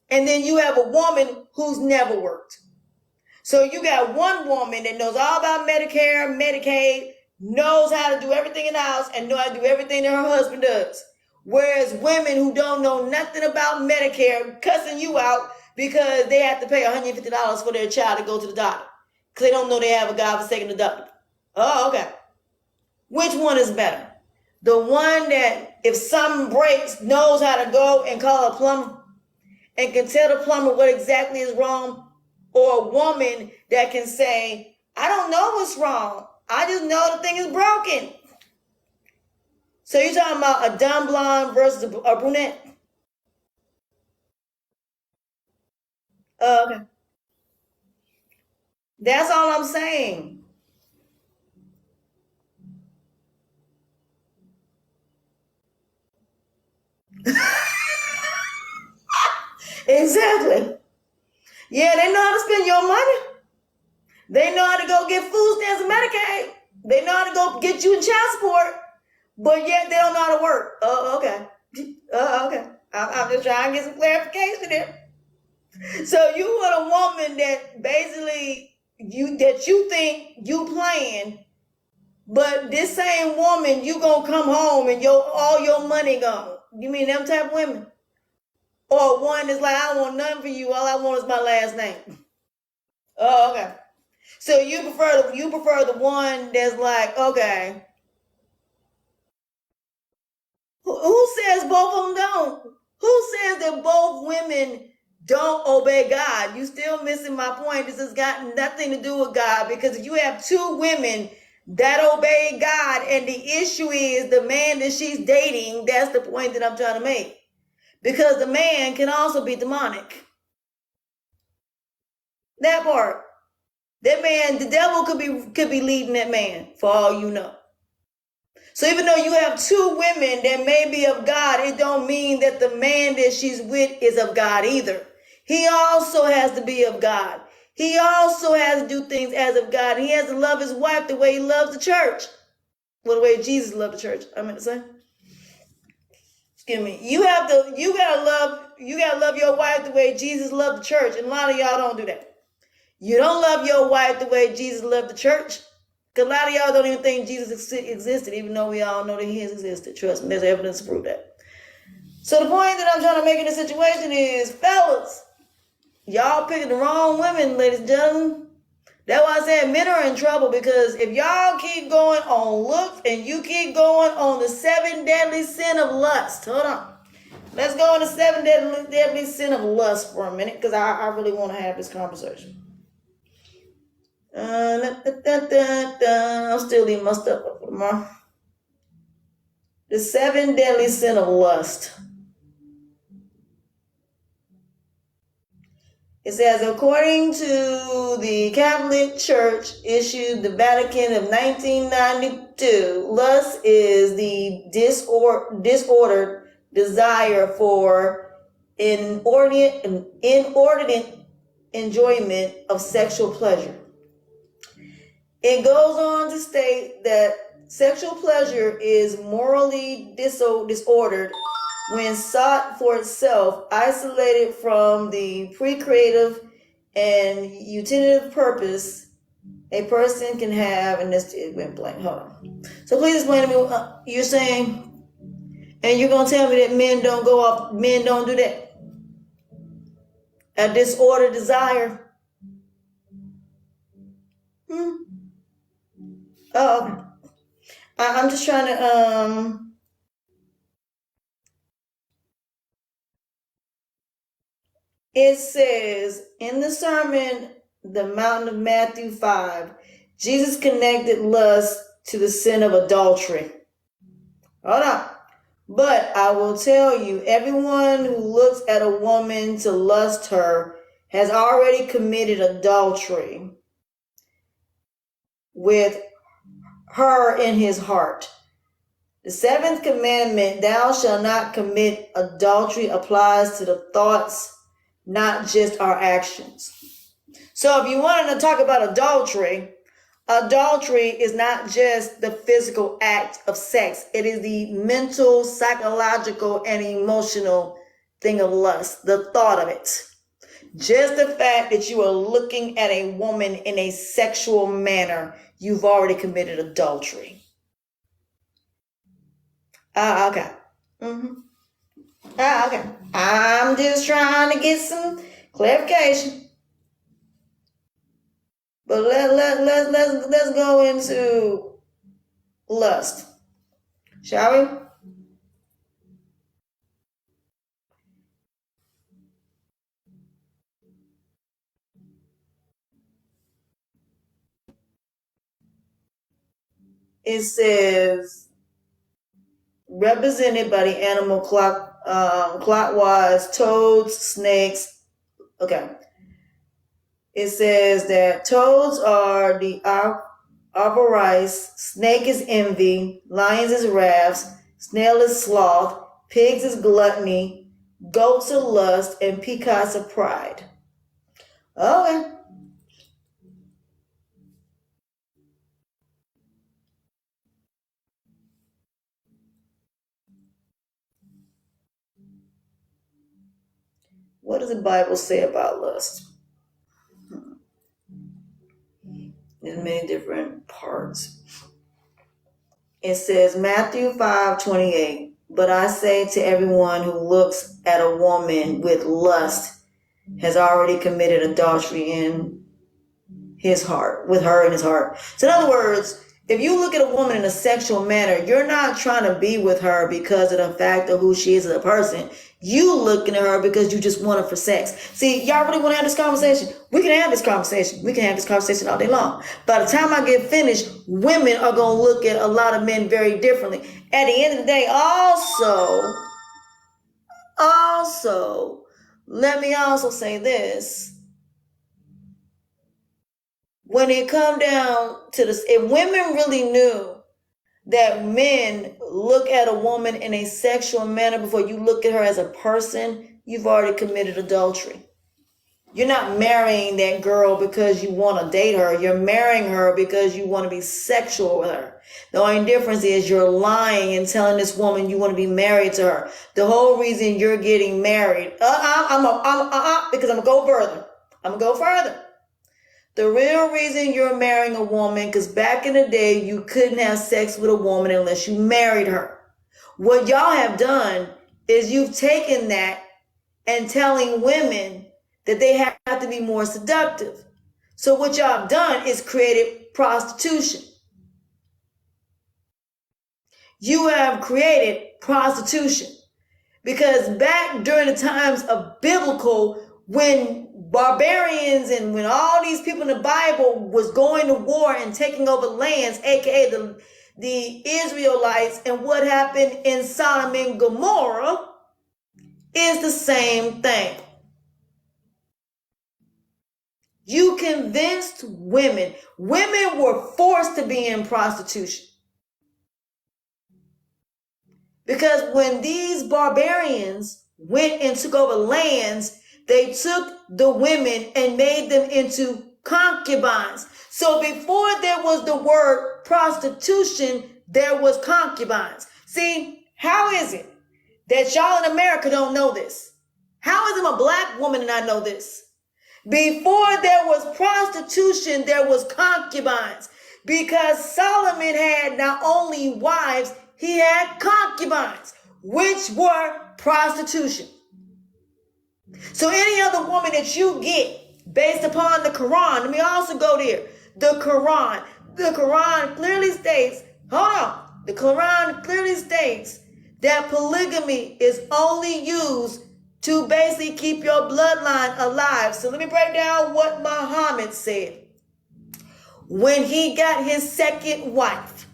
And then you have a woman who's never worked. So you got one woman that knows all about Medicare, Medicaid, knows how to do everything in the house, and knows how to do everything that her husband does. Whereas women who don't know nothing about Medicare cussing you out because they have to pay $150 for their child to go to the doctor because they don't know they have a godforsaken deductible. Oh, okay. Which one is better? The one that, if something breaks, knows how to go and call a plumber and can tell the plumber what exactly is wrong, or a woman that can say, I don't know what's wrong. I just know the thing is broken. So you're talking about a dumb blonde versus a brunette? Okay. That's all I'm saying. Exactly. Yeah, they know how to spend your money. They know how to go get food stamps and Medicaid. They know how to go get you in child support, but yet they don't know how to work. Oh, okay. Okay. I'm just trying to get some clarification there. So you want a woman that basically you think you playing, but this same woman you gonna come home and all your money gone. You mean them type of women? Or one that's like, I don't want nothing for you. All I want is my last name. Oh, okay. So you prefer the one that's like, okay, who says both of them don't? Who says that both women don't obey God? You still missing my point. This has got nothing to do with God, because if you have two women that obey God and the issue is the man that she's dating, that's the point that I'm trying to make. Because the man can also be demonic. That part. That man, the devil could be leading that man for all you know. So even though you have two women that may be of God, it don't mean that the man that she's with is of God either. He also has to be of God. He also has to do things as of God. He has to love his wife the way he loves the church. Well, the way Jesus loved the church, I meant to say. Excuse me. You gotta love your wife the way Jesus loved the church. And a lot of y'all don't do that. You don't love your wife the way Jesus loved the church. Because a lot of y'all don't even think Jesus existed, even though we all know that he has existed. Trust me, there's evidence to prove that. So the point that I'm trying to make in this situation is, fellas, y'all picking the wrong women, ladies and gentlemen. That's why I said men are in trouble, because if y'all keep going on looks and you keep going on the seven deadly sin of lust. Hold on. Let's go on the seven deadly sin of lust for a minute, because I really want to have this conversation. I'm still leaving my stuff up for tomorrow. The seven deadly sin of lust. It says, according to the Catholic Church issued the Vatican of 1992, lust is the disordered desire for inordinate enjoyment of sexual pleasure. It goes on to state that sexual pleasure is morally disordered when sought for itself, isolated from the pre-creative and utilitive purpose a person can have. And this, it went blank. Hold on. So please explain to me. You're saying, and you're gonna tell me that men don't go off. Men don't do that. A disordered desire. Oh, okay. I'm just trying to. It says in the sermon, the Mountain of Matthew 5, Jesus connected lust to the sin of adultery. Hold on. But I will tell you, everyone who looks at a woman to lust her has already committed adultery with her in his heart. The seventh commandment, thou shalt not commit adultery, applies to the thoughts, not just our actions. So if you wanted to talk about adultery, adultery is not just the physical act of sex. It is the mental, psychological, and emotional thing of lust, the thought of it. Just the fact that you are looking at a woman in a sexual manner, you've already committed adultery. Okay. Mm-hmm. Okay. I'm just trying to get some clarification. But let's go into lust, shall we? It says represented by the animal clockwise, toads, snakes. Okay. It says that toads are the avarice, snake is envy, lions is wrath, snail is sloth, pigs is gluttony, goats are lust, and peacocks are pride. Okay. What does the Bible say about lust? There's many different parts. It says Matthew 5:28. But I say to everyone who looks at a woman with lust has already committed adultery in his heart, with her in his heart. So in other words, if you look at a woman in a sexual manner, you're not trying to be with her because of the fact of who she is as a person. You looking at her because you just want her for sex. See, y'all really want to have this conversation? We can have this conversation. We can have this conversation all day long. By the time I get finished, women are going to look at a lot of men very differently. At the end of the day, also, let me also say this. When it come down to this, if women really knew that men look at a woman in a sexual manner before you look at her as a person, you've already committed adultery. You're not marrying that girl because you want to date her. You're marrying her because you want to be sexual with her. The only difference is you're lying and telling this woman you want to be married to her. The whole reason you're getting married, because I'm going to go further. I'm going to go further. The real reason you're marrying a woman, because back in the day, you couldn't have sex with a woman unless you married her. What y'all have done is you've taken that and telling women that they have to be more seductive. So what y'all have done is created prostitution. You have created prostitution. Because back during the times of biblical, when barbarians and when all these people in the Bible was going to war and taking over lands, aka the Israelites, and what happened in Sodom and Gomorrah is the same thing. You convinced women. Women were forced to be in prostitution. Because when these barbarians went and took over lands, they took the women and made them into concubines. So before there was the word prostitution, there was concubines. See, how is it that y'all in America don't know this? How is it a black woman and I know this? Before there was prostitution, there was concubines. Because Solomon had not only wives, he had concubines, which were prostitution. So any other woman that you get based upon the Quran, let me also go there. The Quran clearly states, the Quran clearly states that polygamy is only used to basically keep your bloodline alive. So let me break down what Muhammad said. When he got his second wife,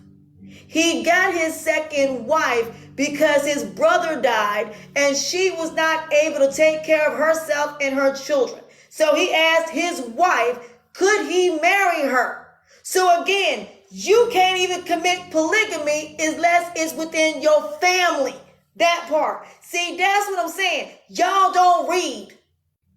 he got his second wife because his brother died and she was not able to take care of herself and her children. So he asked his wife, could he marry her? So again, you can't even commit polygamy unless it's within your family. That part. See, that's what I'm saying. Y'all don't read.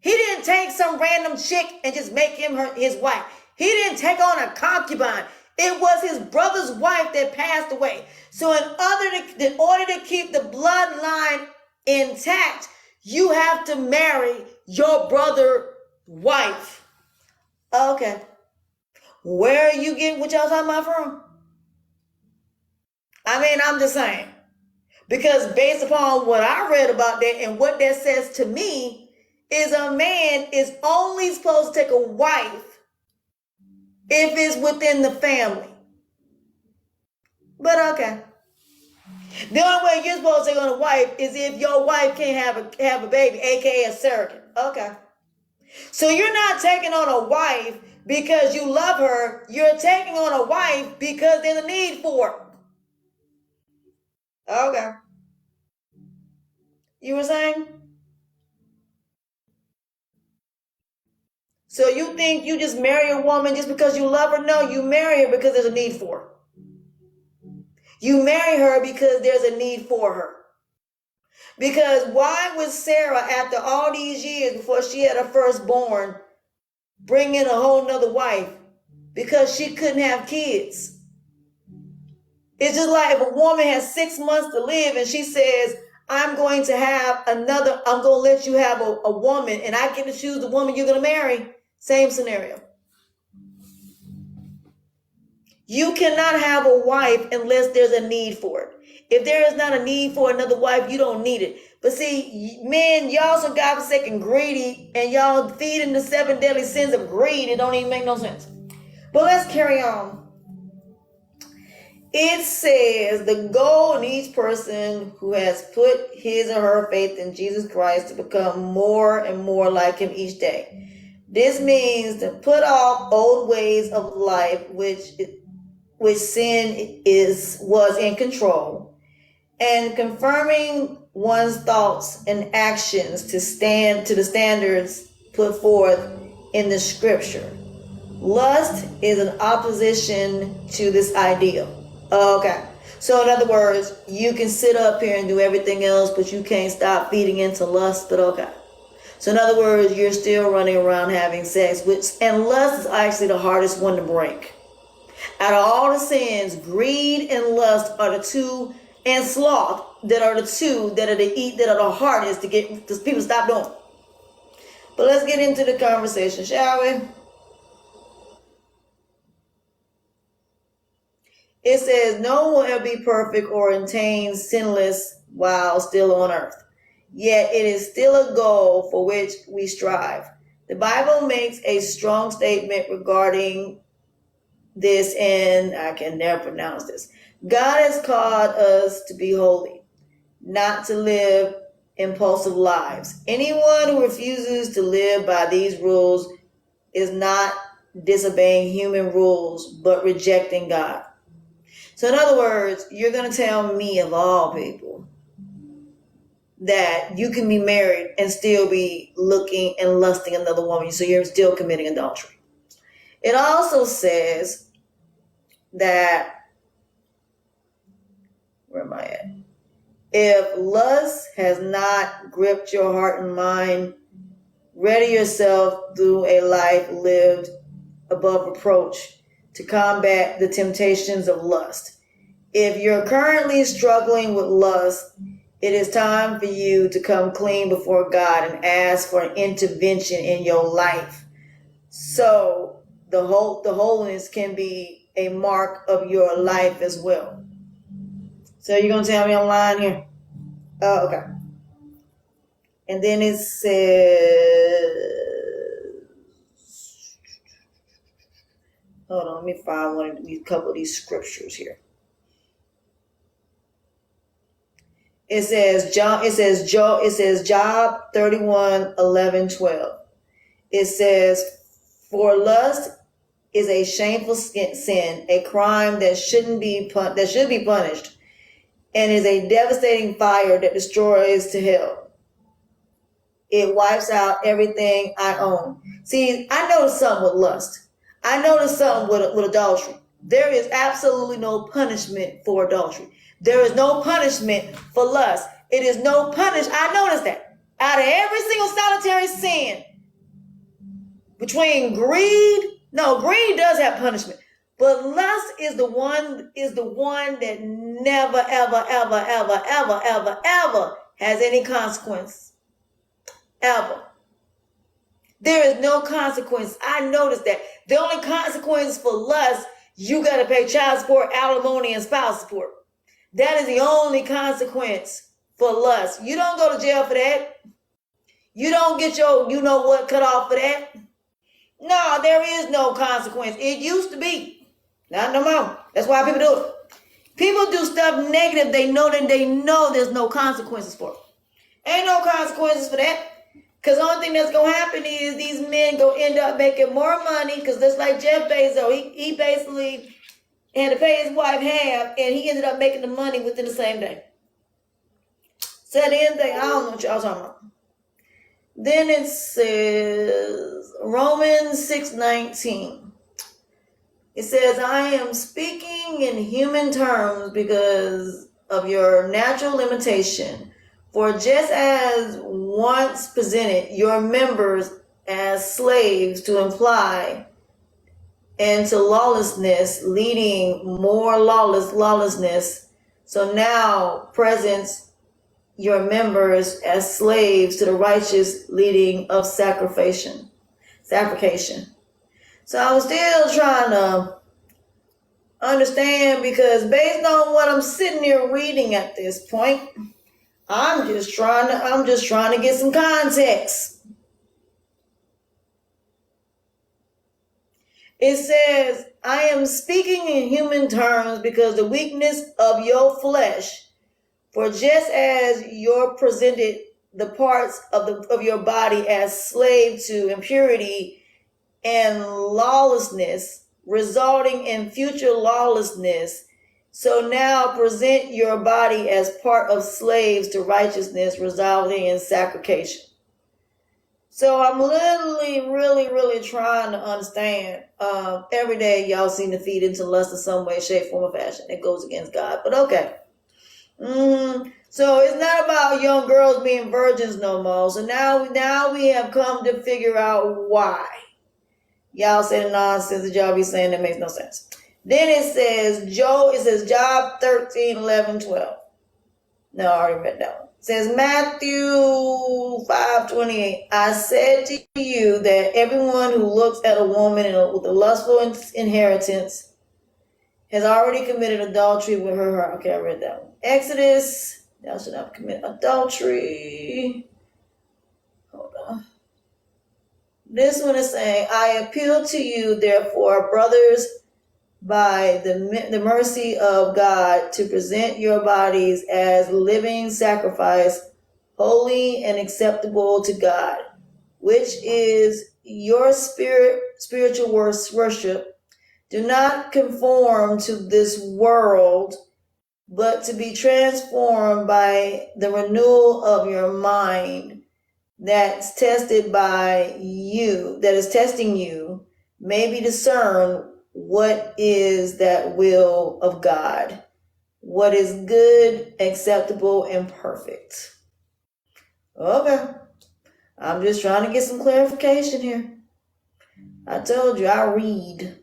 He didn't take some random chick and just make him his wife. He didn't take on a concubine. It was his brother's wife that passed away. So in order to keep the bloodline intact, you have to marry your brother's wife. Okay. Where are you getting what y'all talking about from? I mean, I'm just saying. Because based upon what I read about that and what that says to me, is a man is only supposed to take a wife if it's within the family. But okay. The only way you're supposed to take on a wife is if your wife can't have a baby, aka a surrogate. Okay. So you're not taking on a wife because you love her. You're taking on a wife because there's a need for her. Okay. You were saying? So you think you just marry a woman just because you love her? No, you marry her because there's a need for her. You marry her because there's a need for her. Because why would Sarah, after all these years before she had her firstborn, bring in a whole nother wife? Because she couldn't have kids. It's just like if a woman has 6 months to live and she says, I'm going to let you have a woman and I get to choose the woman you're going to marry. Same scenario. You cannot have a wife unless there's a need for it. If there is not a need for another wife, you don't need it. But see, men, y'all so godforsaken greedy and y'all feeding the 7 deadly sins of greed. It don't even make no sense. But let's carry on. It says the goal in each person who has put his or her faith in Jesus Christ to become more and more like him each day. This means to put off old ways of life which sin was in control, and confirming one's thoughts and actions to the standards put forth in the scripture. Lust is an opposition to this ideal. Okay. So in other words, you can sit up here and do everything else, but you can't stop feeding into lust, but okay. So in other words, you're still running around having sex, and lust is actually the hardest one to break. Out of all the sins, greed and lust are the two, and sloth that are the two that are the hardest to get, because people stop doing. But let's get into the conversation, shall we? It says, no one will ever be perfect or attain sinless while still on earth. Yet it is still a goal for which we strive. The Bible makes a strong statement regarding this, and I can never pronounce this. God has called us to be holy, not to live impulsive lives. Anyone who refuses to live by these rules is not disobeying human rules, but rejecting God. So in other words, you're going to tell me, of all people, that you can be married and still be looking and lusting another woman, so you're still committing adultery. It also says that, where am I at? If lust has not gripped your heart and mind, ready yourself through a life lived above reproach to combat the temptations of lust. If you're currently struggling with lust, it is time for you to come clean before God and ask for an intervention in your life. So the holiness can be a mark of your life as well. So you're going to tell me I'm lying here? Oh, okay. And then it says, hold on, let me find a couple of these scriptures here. It says Job 31, 11, 12. It says, for lust is a shameful sin, a crime that should be punished, and is a devastating fire that destroys to hell. It wipes out everything I own. See, I noticed something with lust. I noticed something with adultery. There is absolutely no punishment for adultery. There is no punishment for lust. It is no I noticed that. Out of every single solitary sin, between greed does have punishment. But lust is the one that never, ever, ever, ever, ever, ever, ever has any consequence. Ever. There is no consequence. I noticed that. The only consequence for lust, you got to pay child support, alimony, and spouse support. That is the only consequence for lust. You don't go to jail for that. You don't get your you-know-what cut off for that. No, there is no consequence. It used to be. Not no more. That's why people do it. People do stuff negative they know there's no consequences for it. Ain't no consequences for that. Because the only thing that's going to happen is these men going to end up making more money. Because just like Jeff Bezos, he basically had to pay his wife half, and he ended up making the money within the same day. So at the end of the day, I don't know what y'all talking about. Then it says, Romans 6:19. It says, I am speaking in human terms because of your natural limitation. For just as once presented your members as slaves to imply and to lawlessness, leading more lawlessness, so now presents your members as slaves to the righteous, leading of sacrification. So I'm still trying to understand, because based on what I'm sitting here reading at this point, I'm just trying to get some context. It says, I am speaking in human terms because the weakness of your flesh. For just as you're presented the parts of your body as slave to impurity and lawlessness, resulting in future lawlessness, so now present your body as part of slaves to righteousness, resulting in sacrification. So I'm literally, really trying to understand. Every day y'all seem to feed into lust in some way, shape, form, or fashion. It goes against God, but okay. So it's not about young girls being virgins no more. So now we have come to figure out why. Y'all say the nonsense that y'all be saying that makes no sense. Then it says Job 13, 11, 12. No, I already read that one. It says Matthew 5:28. I said to you that everyone who looks at a woman with a lustful inheritance has already committed adultery with her heart. Okay, I read that one. Exodus, thou shalt not commit adultery. Hold on. This one is saying, I appeal to you, therefore, brothers, by the mercy of God, to present your bodies as living sacrifice, holy and acceptable to God, which is your spiritual worship. Do not conform to this world, but to be transformed by the renewal of your mind that is testing you, may be discern what is that will of God, what is good, acceptable, and perfect. Okay. I'm just trying to get some clarification here. I told you I read.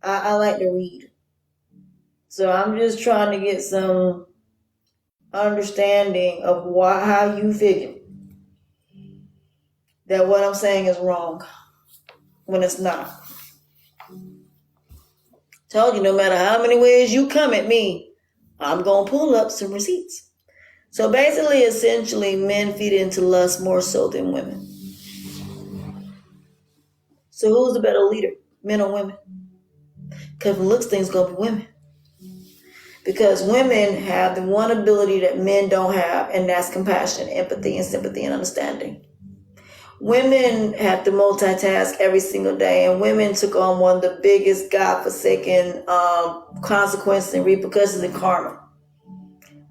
I like to read. So I'm just trying to get some understanding of how you figure that what I'm saying is wrong when it's not. Told you, no matter how many ways you come at me, I'm going to pull up some receipts. So basically, essentially, men feed into lust more so than women. So who's the better leader, men or women? Because from looks, things going to be women. Because women have the one ability that men don't have, and that's compassion, empathy, and sympathy, and understanding. Women have to multitask every single day, and women took on one of the biggest godforsaken consequences and repercussions in karma.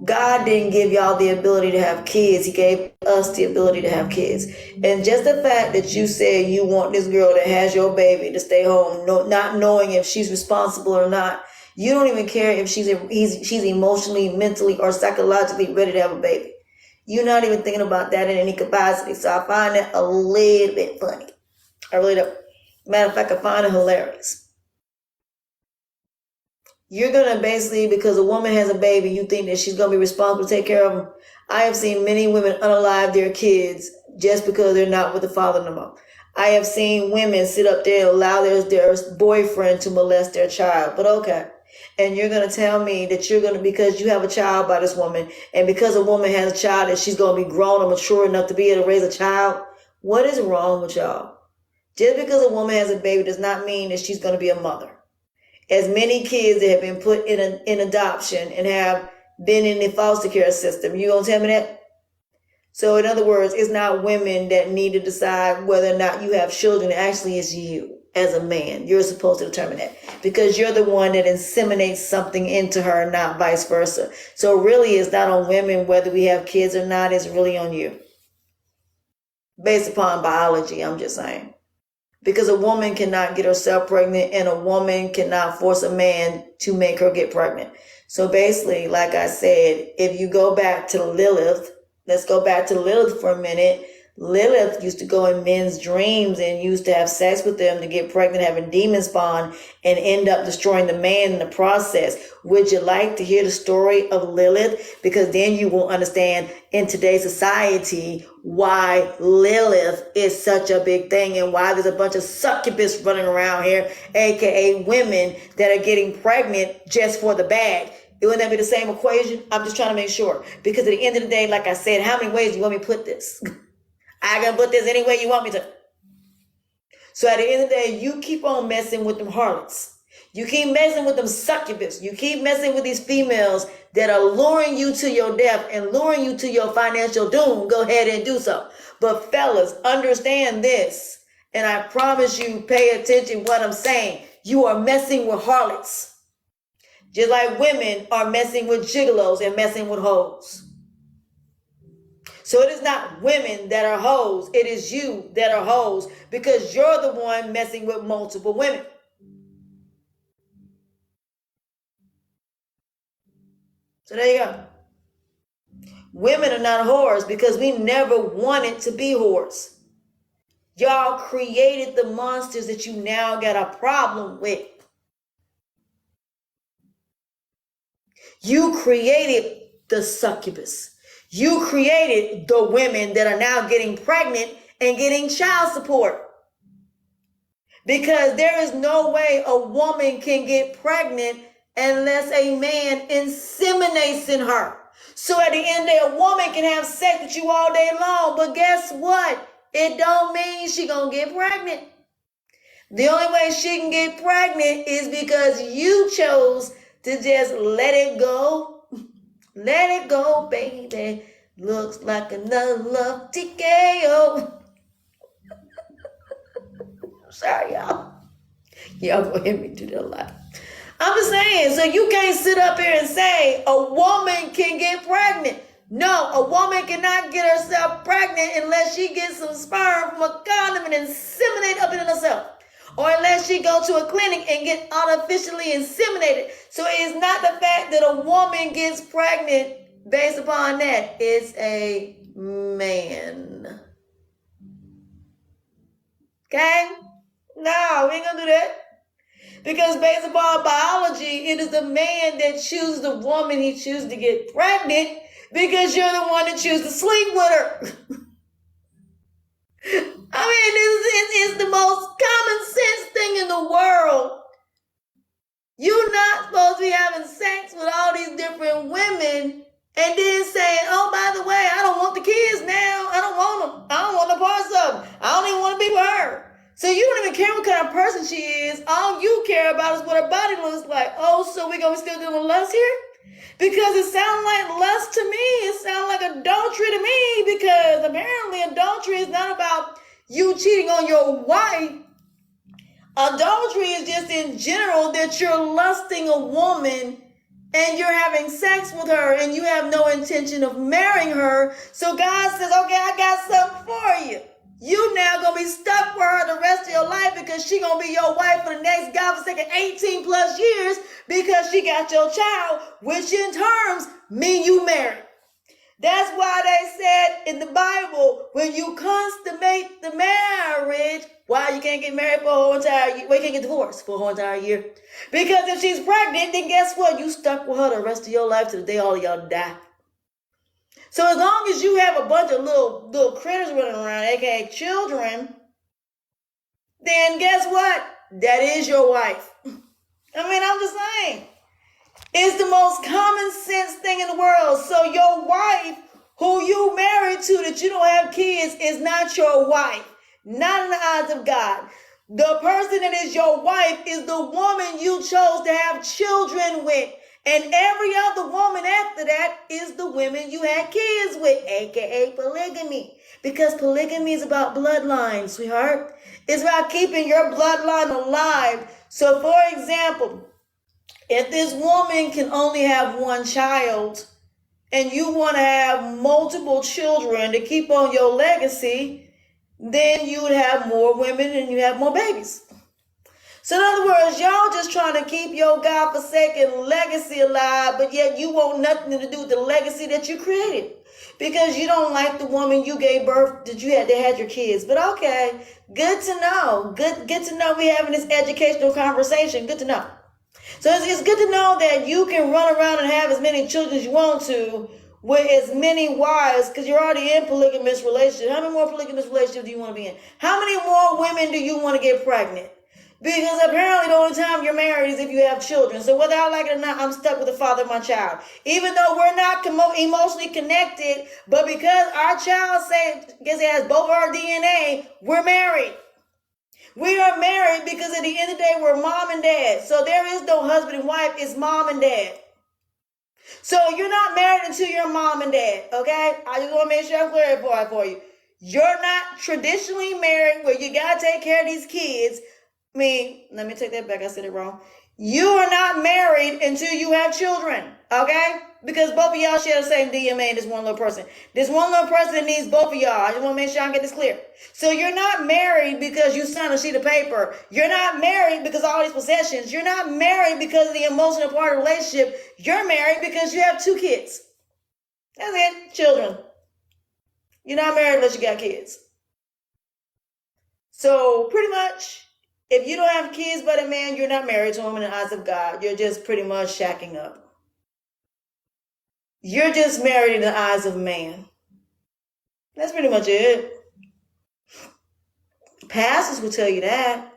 God didn't give y'all the ability to have kids. He gave us the ability to have kids. And just the fact that you said you want this girl that has your baby to stay home, not knowing if she's responsible or not, you don't even care if she's emotionally, mentally, or psychologically ready to have a baby. You're not even thinking about that in any capacity. So I find that a little bit funny. I really don't. Matter of fact, I find it hilarious. You're going to basically, because a woman has a baby, you think that she's going to be responsible to take care of them. I have seen many women unalive their kids just because they're not with the father no more. I have seen women sit up there and allow their boyfriend to molest their child. But okay. And you're going to tell me that because you have a child by this woman, and because a woman has a child, that she's going to be grown or mature enough to be able to raise a child? What is wrong with y'all? Just because a woman has a baby does not mean that she's going to be a mother. as many kids that have been put in adoption and have been in the foster care system. You gonna tell me that? So in other words, it's not women that need to decide whether or not you have children. Actually, it's you as a man. You're supposed to determine that because you're the one that inseminates something into her, not vice versa. So really, it's not on women whether we have kids or not. It's really on you. Based upon biology, I'm just saying. Because a woman cannot get herself pregnant and a woman cannot force a man to make her get pregnant. So basically, like I said, if you go back to Lilith, let's go back to Lilith for a minute. Lilith used to go in men's dreams and used to have sex with them to get pregnant, having demons spawn, and end up destroying the man in the process. Would you like to hear the story of Lilith? Because then you will understand in today's society why Lilith is such a big thing and why there's a bunch of succubus running around here, aka women that are getting pregnant just for the bag. Wouldn't that be the same equation? I'm just trying to make sure. Because at the end of the day, like I said, how many ways do you want me to put this? I can put this any way you want me to. So at the end of the day, you keep on messing with them harlots. You keep messing with them succubus. You keep messing with these females that are luring you to your death and luring you to your financial doom. Go ahead and do so. But fellas, understand this. And I promise you, pay attention to what I'm saying. You are messing with harlots. Just like women are messing with gigolos and messing with hoes. So it is not women that are hoes. It is you that are hoes because you're the one messing with multiple women. So there you go. Women are not whores because we never wanted to be whores. Y'all created the monsters that you now got a problem with. You created the succubus. You created the women that are now getting pregnant and getting child support. Because there is no way a woman can get pregnant unless a man inseminates in her. So at the end of the day, a woman can have sex with you all day long, but guess what? It don't mean she gonna get pregnant. The only way she can get pregnant is because you chose to just let it go. Let it go, baby. Looks like another love TKO. Sorry, y'all. Y'all gonna hear me do that a lot. I'm just saying, so you can't sit up here and say a woman can get pregnant. No, a woman cannot get herself pregnant unless she gets some sperm from a condom and inseminate up in herself. Or unless she go to a clinic and get artificially inseminated. So it's not the fact that a woman gets pregnant based upon that. It's a man. Okay? No, we ain't gonna do that. Because based upon biology, it is the man that chooses the woman he chooses to get pregnant because you're the one that chooses to sleep with her. I mean, this is the most common sense thing in the world. You're not supposed to be having sex with all these different women and then saying, oh, by the way, I don't want the kids now. I don't want them. I don't want no parts of them. I don't even want to be with her. So you don't even care what kind of person she is. All you care about is what her body looks like. Oh, so we're going to be still doing lust here? Because it sounds like lust to me. It sounds like adultery to me because apparently adultery is not about you cheating on your wife. Adultery is just in general that you're lusting a woman and you're having sex with her and you have no intention of marrying her. So God says, okay, I got something for you. You now gonna be stuck with her the rest of your life because she gonna be your wife for the next godforsaken 18 plus years because she got your child, which in terms mean you married. That's why they said in the Bible, when you consummate the marriage, why you can't get married for a whole entire year? Why you can't get divorced for a whole entire year? Because if she's pregnant, then guess what? You stuck with her the rest of your life to the day all of y'all die. So as long as you have a bunch of little critters running around, aka children, then guess what? That is your wife. I mean, I'm just saying. It's the most common sense thing in the world. So your wife, who you married to that you don't have kids, is not your wife. Not in the eyes of God. The person that is your wife is the woman you chose to have children with. And every other woman after that is the women you had kids with, aka polygamy. Because polygamy is about bloodline, sweetheart. It's about keeping your bloodline alive. So, for example, if this woman can only have one child and you want to have multiple children to keep on your legacy, then you would have more women and you have more babies. So in other words, y'all just trying to keep your God-forsaken legacy alive, but yet you want nothing to do with the legacy that you created. Because you don't like the woman you gave birth that they had your kids. But okay, good to know. Good to know we having this educational conversation. Good to know. So it's good to know that you can run around and have as many children as you want to with as many wives because you're already in polygamous relationship. How many more polygamous relationships do you want to be in? How many more women do you want to get pregnant? Because apparently the only time you're married is if you have children. So whether I like it or not, I'm stuck with the father of my child. Even though we're not emotionally connected, but because our child has both our DNA, we're married. We are married because at the end of the day, we're mom and dad. So there is no husband and wife, it's mom and dad. So you're not married until you're mom and dad, okay? I just want to make sure I'm clarifying for you. You're not traditionally married where you got to take care of these kids. Let me take that back. I said it wrong. You are not married until you have children, okay? Because both of y'all share the same DNA in this one little person. This one little person needs both of y'all. I just want to make sure I get this clear. So you're not married because you signed a sheet of paper. You're not married because of all these possessions. You're not married because of the emotional part of the relationship. You're married because you have 2 kids. That's it. Children. You're not married unless you got kids. So pretty much, if you don't have kids by the man, you're not married to him in the eyes of God. You're just pretty much shacking up. You're just married in the eyes of man. That's pretty much it. Pastors will tell you that.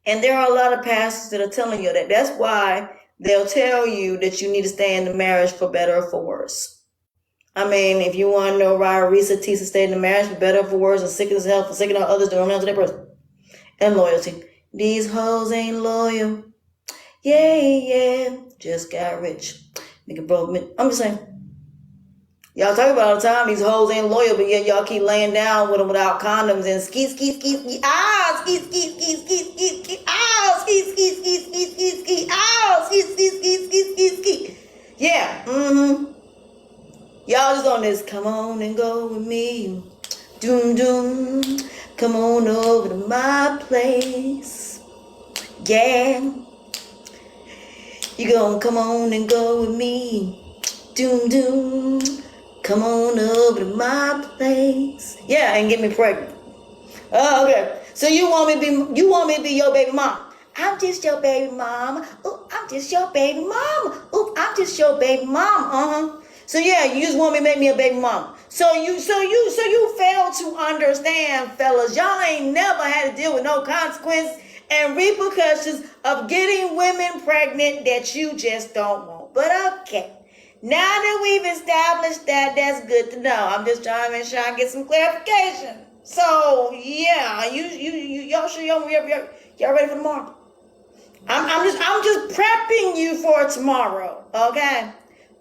And there are a lot of pastors that are telling you that. That's why they'll tell you that you need to stay in the marriage for better or for worse. If you want to know why Risa Tisa stayed in the marriage for better or for worse, and sickness, health, and sick of others, don't know to that person. And loyalty. These hoes ain't loyal. Yeah. Just got rich. Nigga broke me. I'm just saying. Y'all talk about all the time, these hoes ain't loyal, but yet y'all keep laying down with them without condoms and ski. Ow, ski. Ow, ski. Ow, ski. Yeah, Y'all just on this, come on and go with me. Doom. Come on over to my place. Yeah. You gonna come on and go with me. Doom. Come on over to my place. Yeah, and get me pregnant. Oh, okay. So you want me to be your baby mom. I'm just your baby mom. Ooh, I'm just your baby mom. Ooh, I'm just your baby mom. So yeah, you just want me to make me a baby mom. So you fail to understand, fellas. Y'all ain't never had to deal with no consequences and repercussions of getting women pregnant that you just don't want. But okay. Now that we've established that, that's good to know. I'm just trying to make sure I get some clarification. So yeah, y'all sure y'all ready for tomorrow? I'm just prepping you for tomorrow, okay?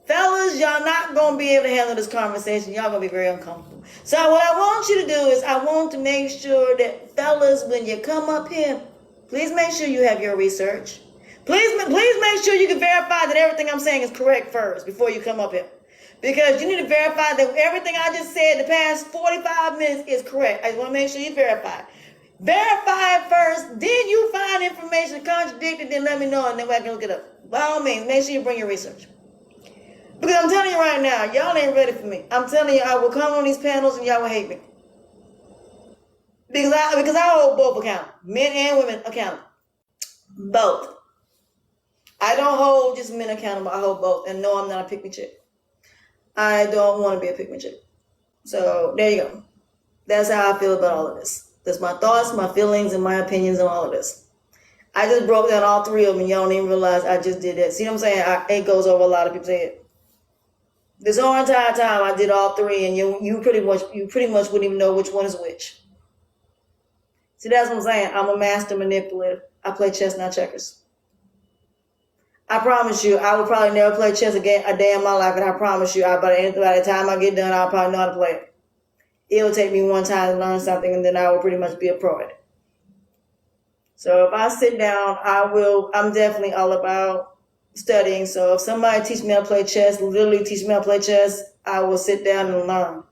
Fellas, y'all not gonna be able to handle this conversation. Y'all gonna be very uncomfortable. So what I want you to do is I want to make sure that fellas, when you come up here, please make sure you have your research. Please make sure you can verify that everything I'm saying is correct first before you come up here. Because you need to verify that everything I just said the past 45 minutes is correct. I just want to make sure you verify. Verify it first, then you find information contradicted, then let me know and then I can look it up. By all means, make sure you bring your research. Because I'm telling you right now, y'all ain't ready for me. I'm telling you, I will come on these panels and y'all will hate me. Because I hold both accountable. Men and women accountable. Both. I don't hold just men accountable. I hold both. And no, I'm not a pick-me chick. I don't want to be a pick-me chick. So there you go. That's how I feel about all of this. That's my thoughts, my feelings, and my opinions on all of this. I just broke down all 3 of them and y'all don't even realize I just did that. See what I'm saying? It goes over a lot of people's head. This whole entire time I did all 3 and you pretty much wouldn't even know which one is which. See, that's what I'm saying. I'm a master manipulator. I play chess, not checkers. I promise you, I would probably never play chess again a day in my life, and I promise you, by the time I get done, I'll probably know how to play it. It'll take me one time to learn something, and then I will pretty much be a pro at it. So if I sit down, I'm definitely all about studying. So if somebody teach me how to play chess, literally teach me how to play chess, I will sit down and learn.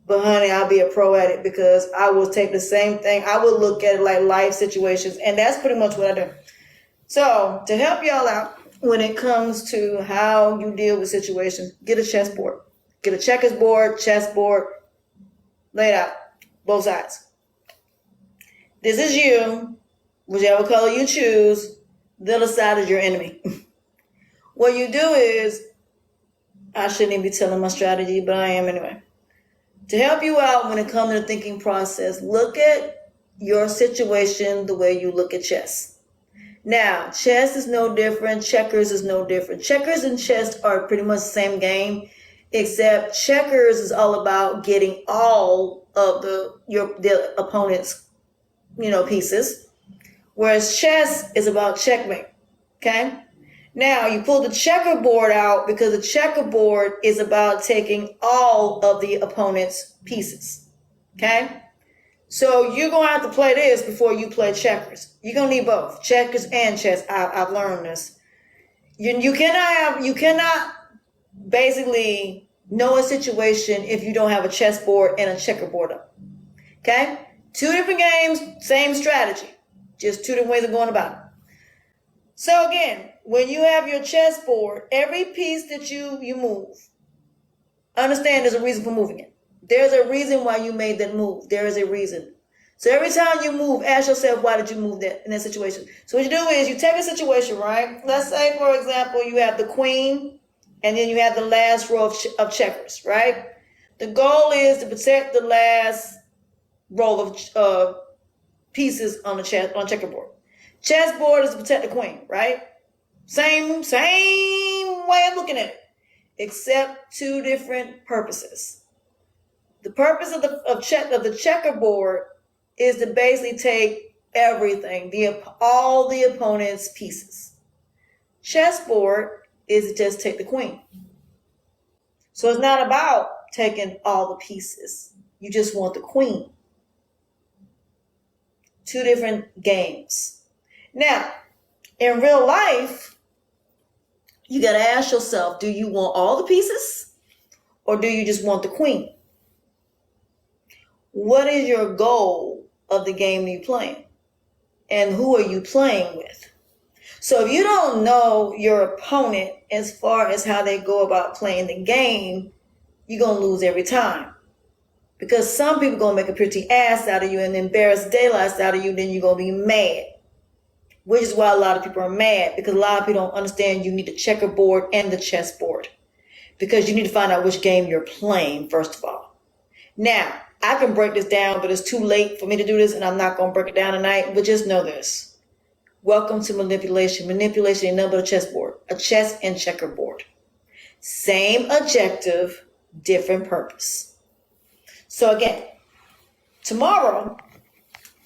But honey, I'll be a pro at it because I will take the same thing. I will look at it like life situations, and that's pretty much what I do. So to help y'all out when it comes to how you deal with situations, get a chessboard. Get a checkers board, chessboard, lay it out, both sides. This is you, whichever color you choose, the other side is your enemy. What you do is, I shouldn't even be telling my strategy, but I am anyway. To help you out when it comes to the thinking process, look at your situation the way you look at chess. Now, chess is no different. Checkers is no different. Checkers and chess are pretty much the same game, except checkers is all about getting all of the opponent's pieces, whereas chess is about checkmate. Okay. Now you pull the checkerboard out because the checkerboard is about taking all of the opponent's pieces. Okay? So you're going to have to play this before you play checkers. You're going to need both, checkers and chess. I've learned this. You cannot basically know a situation if you don't have a chessboard and a checkerboard up. Okay? Two different games, same strategy. Just two different ways of going about it. So again, when you have your chessboard, every piece that you move, understand there's a reason for moving it. There's a reason why you made that move. There is a reason. So every time you move, ask yourself, why did you move that in that situation? So what you do is you take a situation, right? Let's say, for example, you have the queen, and then you have the last row of checkers, right? The goal is to protect the last row of pieces on the checkerboard. Chessboard is to protect the queen, right? Same way of looking at it, except two different purposes. The purpose of the checkerboard is to basically take everything, all the opponent's pieces. Chessboard is to just take the queen. So it's not about taking all the pieces. You just want the queen. Two different games. Now, in real life, you got to ask yourself, do you want all the pieces or do you just want the queen? What is your goal of the game you're playing? And who are you playing with? So if you don't know your opponent as far as how they go about playing the game, you're going to lose every time. Because some people are going to make a pretty ass out of you and embarrass daylights out of you, then you're going to be mad. Which is why a lot of people are mad, because a lot of people don't understand you need the checkerboard and the chessboard. Because you need to find out which game you're playing, first of all. Now, I can break this down, but it's too late for me to do this, and I'm not going to break it down tonight, but just know this. Welcome to manipulation. Manipulation ain't nothing but a chessboard. A chess and checkerboard. Same objective, different purpose. So again, tomorrow,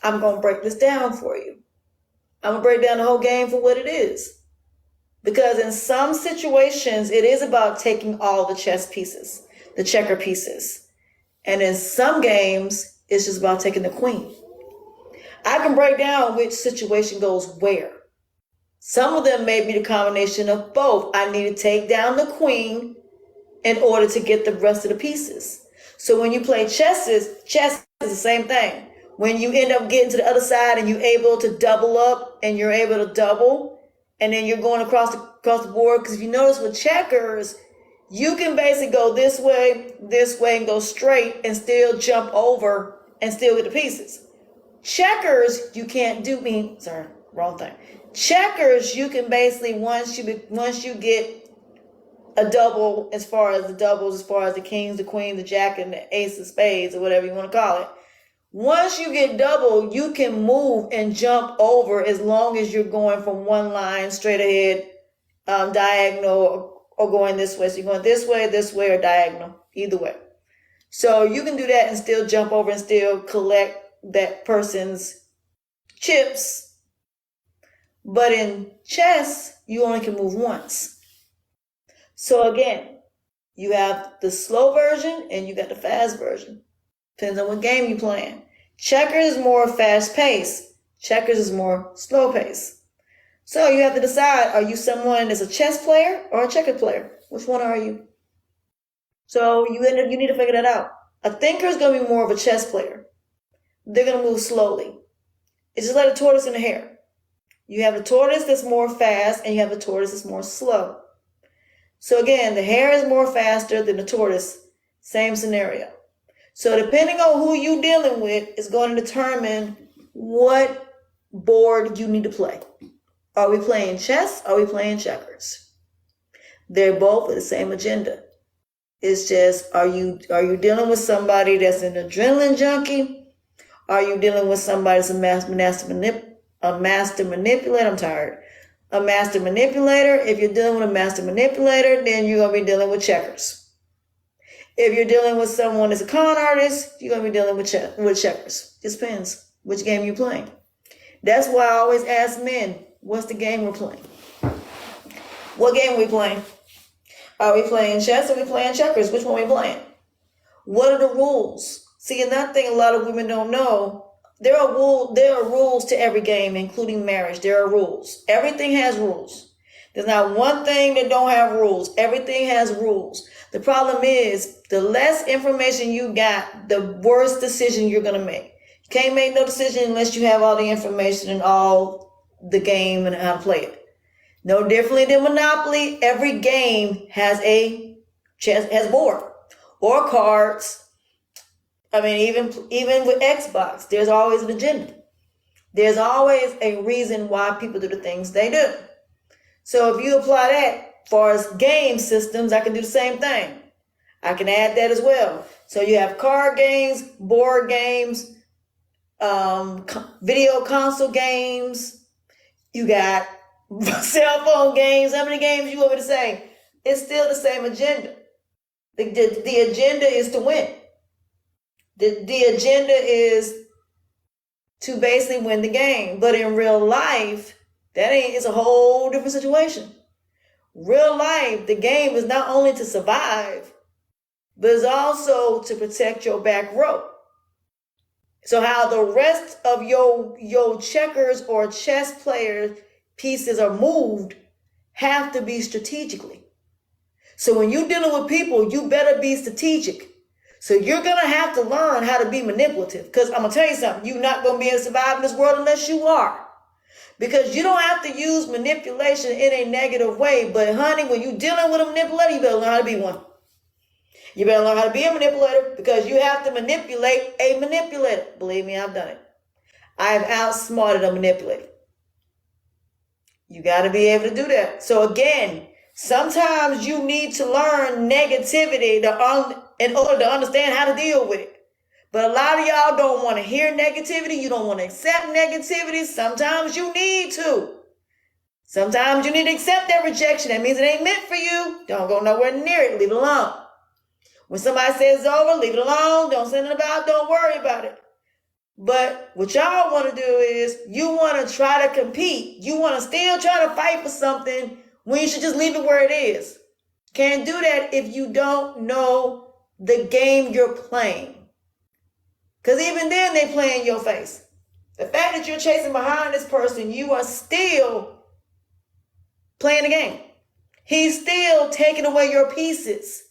I'm going to break this down for you. I'm going to break down the whole game for what it is. Because in some situations, it is about taking all the chess pieces, the checker pieces. And in some games, it's just about taking the queen. I can break down which situation goes where. Some of them may be the combination of both. I need to take down the queen in order to get the rest of the pieces. So when you play chess is the same thing. When you end up getting to the other side and you're able to double up and you're able to double, and then you're going across the board. Because if you notice with checkers, you can basically go this way, and go straight and still jump over and still get the pieces. Checkers, you can't do wrong thing. Checkers, you can basically, once you get a double, as far as the kings, the queen, the jack, and the ace of spades, or whatever you want to call it. Once you get double, you can move and jump over as long as you're going from one line straight ahead, diagonal, or going this way. So you're going this way, or diagonal, either way. So you can do that and still jump over and still collect that person's chips, but in chess, you only can move once. So again, you have the slow version and you got the fast version. Depends on what game you're playing. Checkers is more fast paced. Checkers is more slow paced. So you have to decide, are you someone that's a chess player or a checker player? Which one are you? So you need to figure that out. A thinker is going to be more of a chess player. They're going to move slowly. It's just like a tortoise and a hare. You have a tortoise that's more fast and you have a tortoise that's more slow. So again, the hare is more faster than the tortoise. Same scenario. So depending on who you're dealing with is going to determine what board you need to play. Are we playing chess? Are we playing checkers? They're both with the same agenda. It's just, are you dealing with somebody that's an adrenaline junkie? Are you dealing with somebody that's a master manipulator? I'm tired. A master manipulator. If you're dealing with a master manipulator, then you're going to be dealing with checkers. If you're dealing with someone that's a con artist, you're going to be dealing with checkers. It depends which game you're playing. That's why I always ask men, what's the game we're playing? What game are we playing? Are we playing chess or are we playing checkers? Which one are we playing? What are the rules? See, another thing a lot of women don't know, there are rules to every game, including marriage. There are rules. Everything has rules. There's not one thing that don't have rules. Everything has rules. The problem is, the less information you got, the worse decision you're going to make. You can't make no decision unless you have all the information and all the game and how to play it. No differently than Monopoly, every game has a board or cards. I mean, even with Xbox, there's always an agenda. There's always a reason why people do the things they do. So if you apply that as far as game systems, I can do the same thing. I can add that as well. So you have card games, board games, video console games. You got cell phone games. How many games you want me to say? It's still the same agenda. The agenda is to win. The agenda is to basically win the game. But in real life, it's a whole different situation. Real life, the game is not only to survive, but it's also to protect your back row. So how the rest of your checkers or chess player pieces are moved have to be strategically. So when you're dealing with people, you better be strategic. So you're going to have to learn how to be manipulative. Because I'm going to tell you something, you're not going to be able to survive in this world unless you are. Because you don't have to use manipulation in a negative way. But honey, when you're dealing with a manipulator, you better learn how to be one. You better learn how to be a manipulator because you have to manipulate a manipulator. Believe me, I've done it. I've outsmarted a manipulator. You got to be able to do that. So again, sometimes you need to learn negativity in order to understand how to deal with it. But a lot of y'all don't want to hear negativity. You don't want to accept negativity. Sometimes you need to. Sometimes you need to accept that rejection. That means it ain't meant for you. Don't go nowhere near it. Leave it alone. When somebody says it's over, leave it alone. Don't say nothing about it. Don't worry about it. But what y'all want to do is you want to try to compete. You want to still try to fight for something when you should just leave it where it is. Can't do that if you don't know the game you're playing. Because even then they play in your face. The fact that you're chasing behind this person, you are still playing the game. He's still taking away your pieces.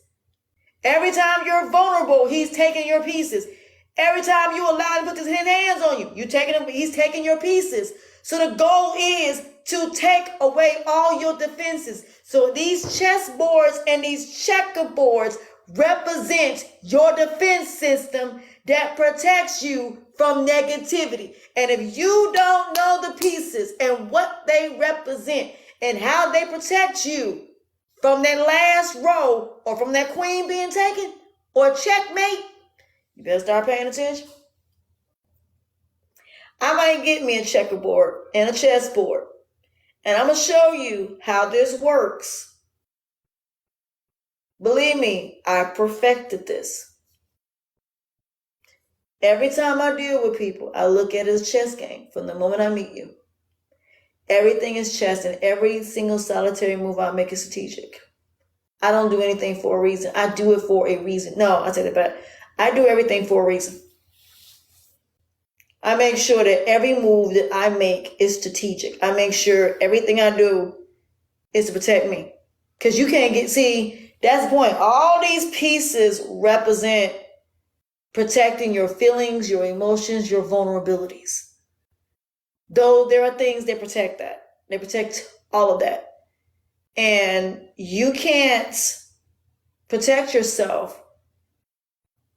Every time you're vulnerable, he's taking your pieces. Every time you allow him to put his hands on you, he's taking your pieces. So the goal is to take away all your defenses. So these chess boards and these checkerboards represent your defense system that protects you from negativity. And if you don't know the pieces and what they represent and how they protect you from that last row or from that queen being taken or checkmate, you better start paying attention. I might get me a checkerboard and a chessboard, and I'm going to show you how this works. Believe me, I perfected this. Every time I deal with people, I look at it as a chess game from the moment I meet you. Everything is chess, and every single solitary move I make is strategic. I don't do anything for a reason. I do it for a reason. No, I take it back. I do everything for a reason. I make sure that every move that I make is strategic. I make sure everything I do is to protect me. Because you can't that's the point. All these pieces represent protecting your feelings, your emotions, your vulnerabilities. Though there are things that protect that. They protect all of that. And you can't protect yourself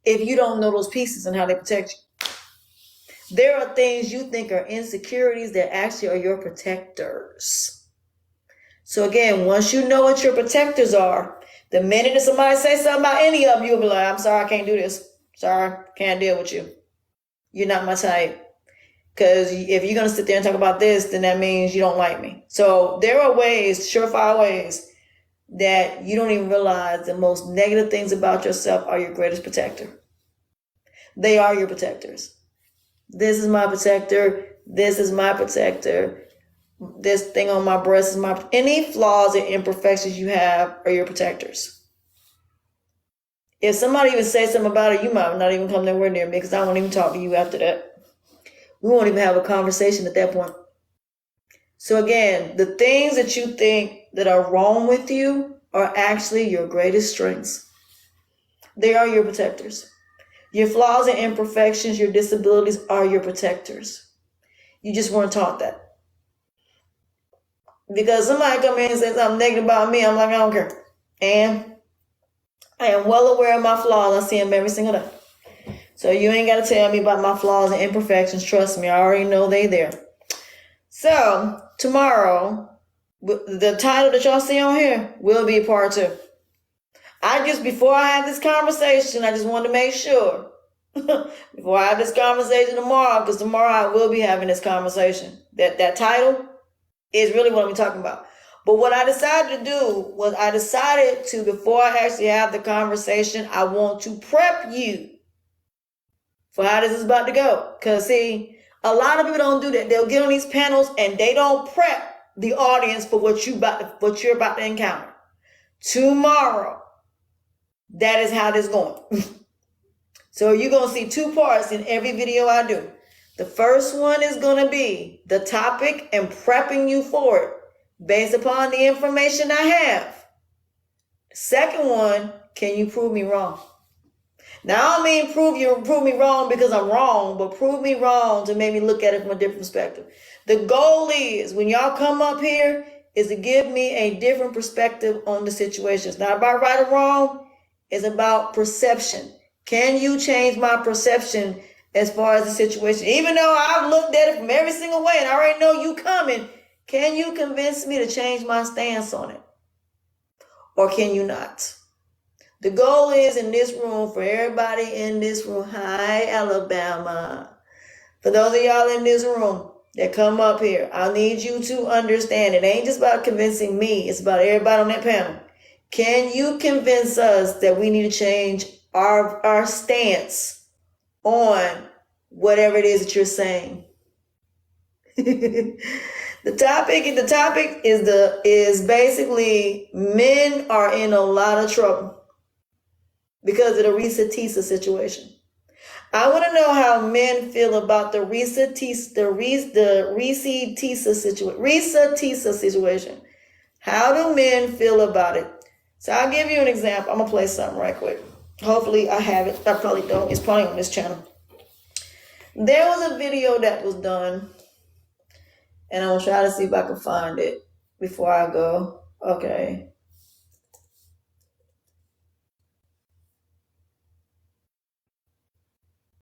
if you don't know those pieces and how they protect you. There are things you think are insecurities that actually are your protectors. So again, once you know what your protectors are, the minute that somebody says something about any of them, you'll be like, I'm sorry, I can't do this. Sorry, can't deal with you. You're not my type. Because if you're going to sit there and talk about this, then that means you don't like me. So there are ways, surefire ways, that you don't even realize the most negative things about yourself are your greatest protector. They are your protectors. This is my protector. This is my protector. This thing on my breast is my... Any flaws and imperfections you have are your protectors. If somebody even says something about it, you might not even come nowhere near me because I won't even talk to you after that. We won't even have a conversation at that point. So again, the things that you think that are wrong with you are actually your greatest strengths. They are your protectors. Your flaws and imperfections, your disabilities are your protectors. You just weren't taught that. Because somebody come in and say something negative about me, I'm like, I don't care. And I am well aware of my flaws. I see them every single day. So you ain't got to tell me about my flaws and imperfections. Trust me, I already know they there. So tomorrow, the title that y'all see on here will be part 2. Before I have this conversation, I just wanted to make sure before I have this conversation tomorrow, because tomorrow I will be having this conversation. That title is really what I'm talking about. But what I decided to do was before I actually have the conversation, I want to prep you for how this is about to go. Because see, a lot of people don't do that. They'll get on these panels and they don't prep the audience for what you're about to encounter. Tomorrow, that is how this is going. So you're going to see 2 parts in every video I do. The first one is going to be the topic and prepping you for it based upon the information I have. The second one, can you prove me wrong? Now, I don't mean prove me wrong because I'm wrong, but prove me wrong to make me look at it from a different perspective. The goal is, when y'all come up here, is to give me a different perspective on the situation. It's not about right or wrong. It's about perception. Can you change my perception as far as the situation? Even though I've looked at it from every single way and I already know you coming, can you convince me to change my stance on it? Or can you not? The goal is in this room, for everybody in this room, hi, Alabama. For those of y'all in this room that come up here, I need you to understand it ain't just about convincing me. It's about everybody on that panel. Can you convince us that we need to change our stance on whatever it is that you're saying? The topic is basically men are in a lot of trouble because of the Risa Tisa situation. I want to know how men feel about the Risa Tisa situation. How do men feel about it? So I'll give you an example. I'm going to play something right quick. Hopefully I have it. I probably don't. It's probably on this channel. There was a video that was done, and I'm going to try to see if I can find it before I go. Okay.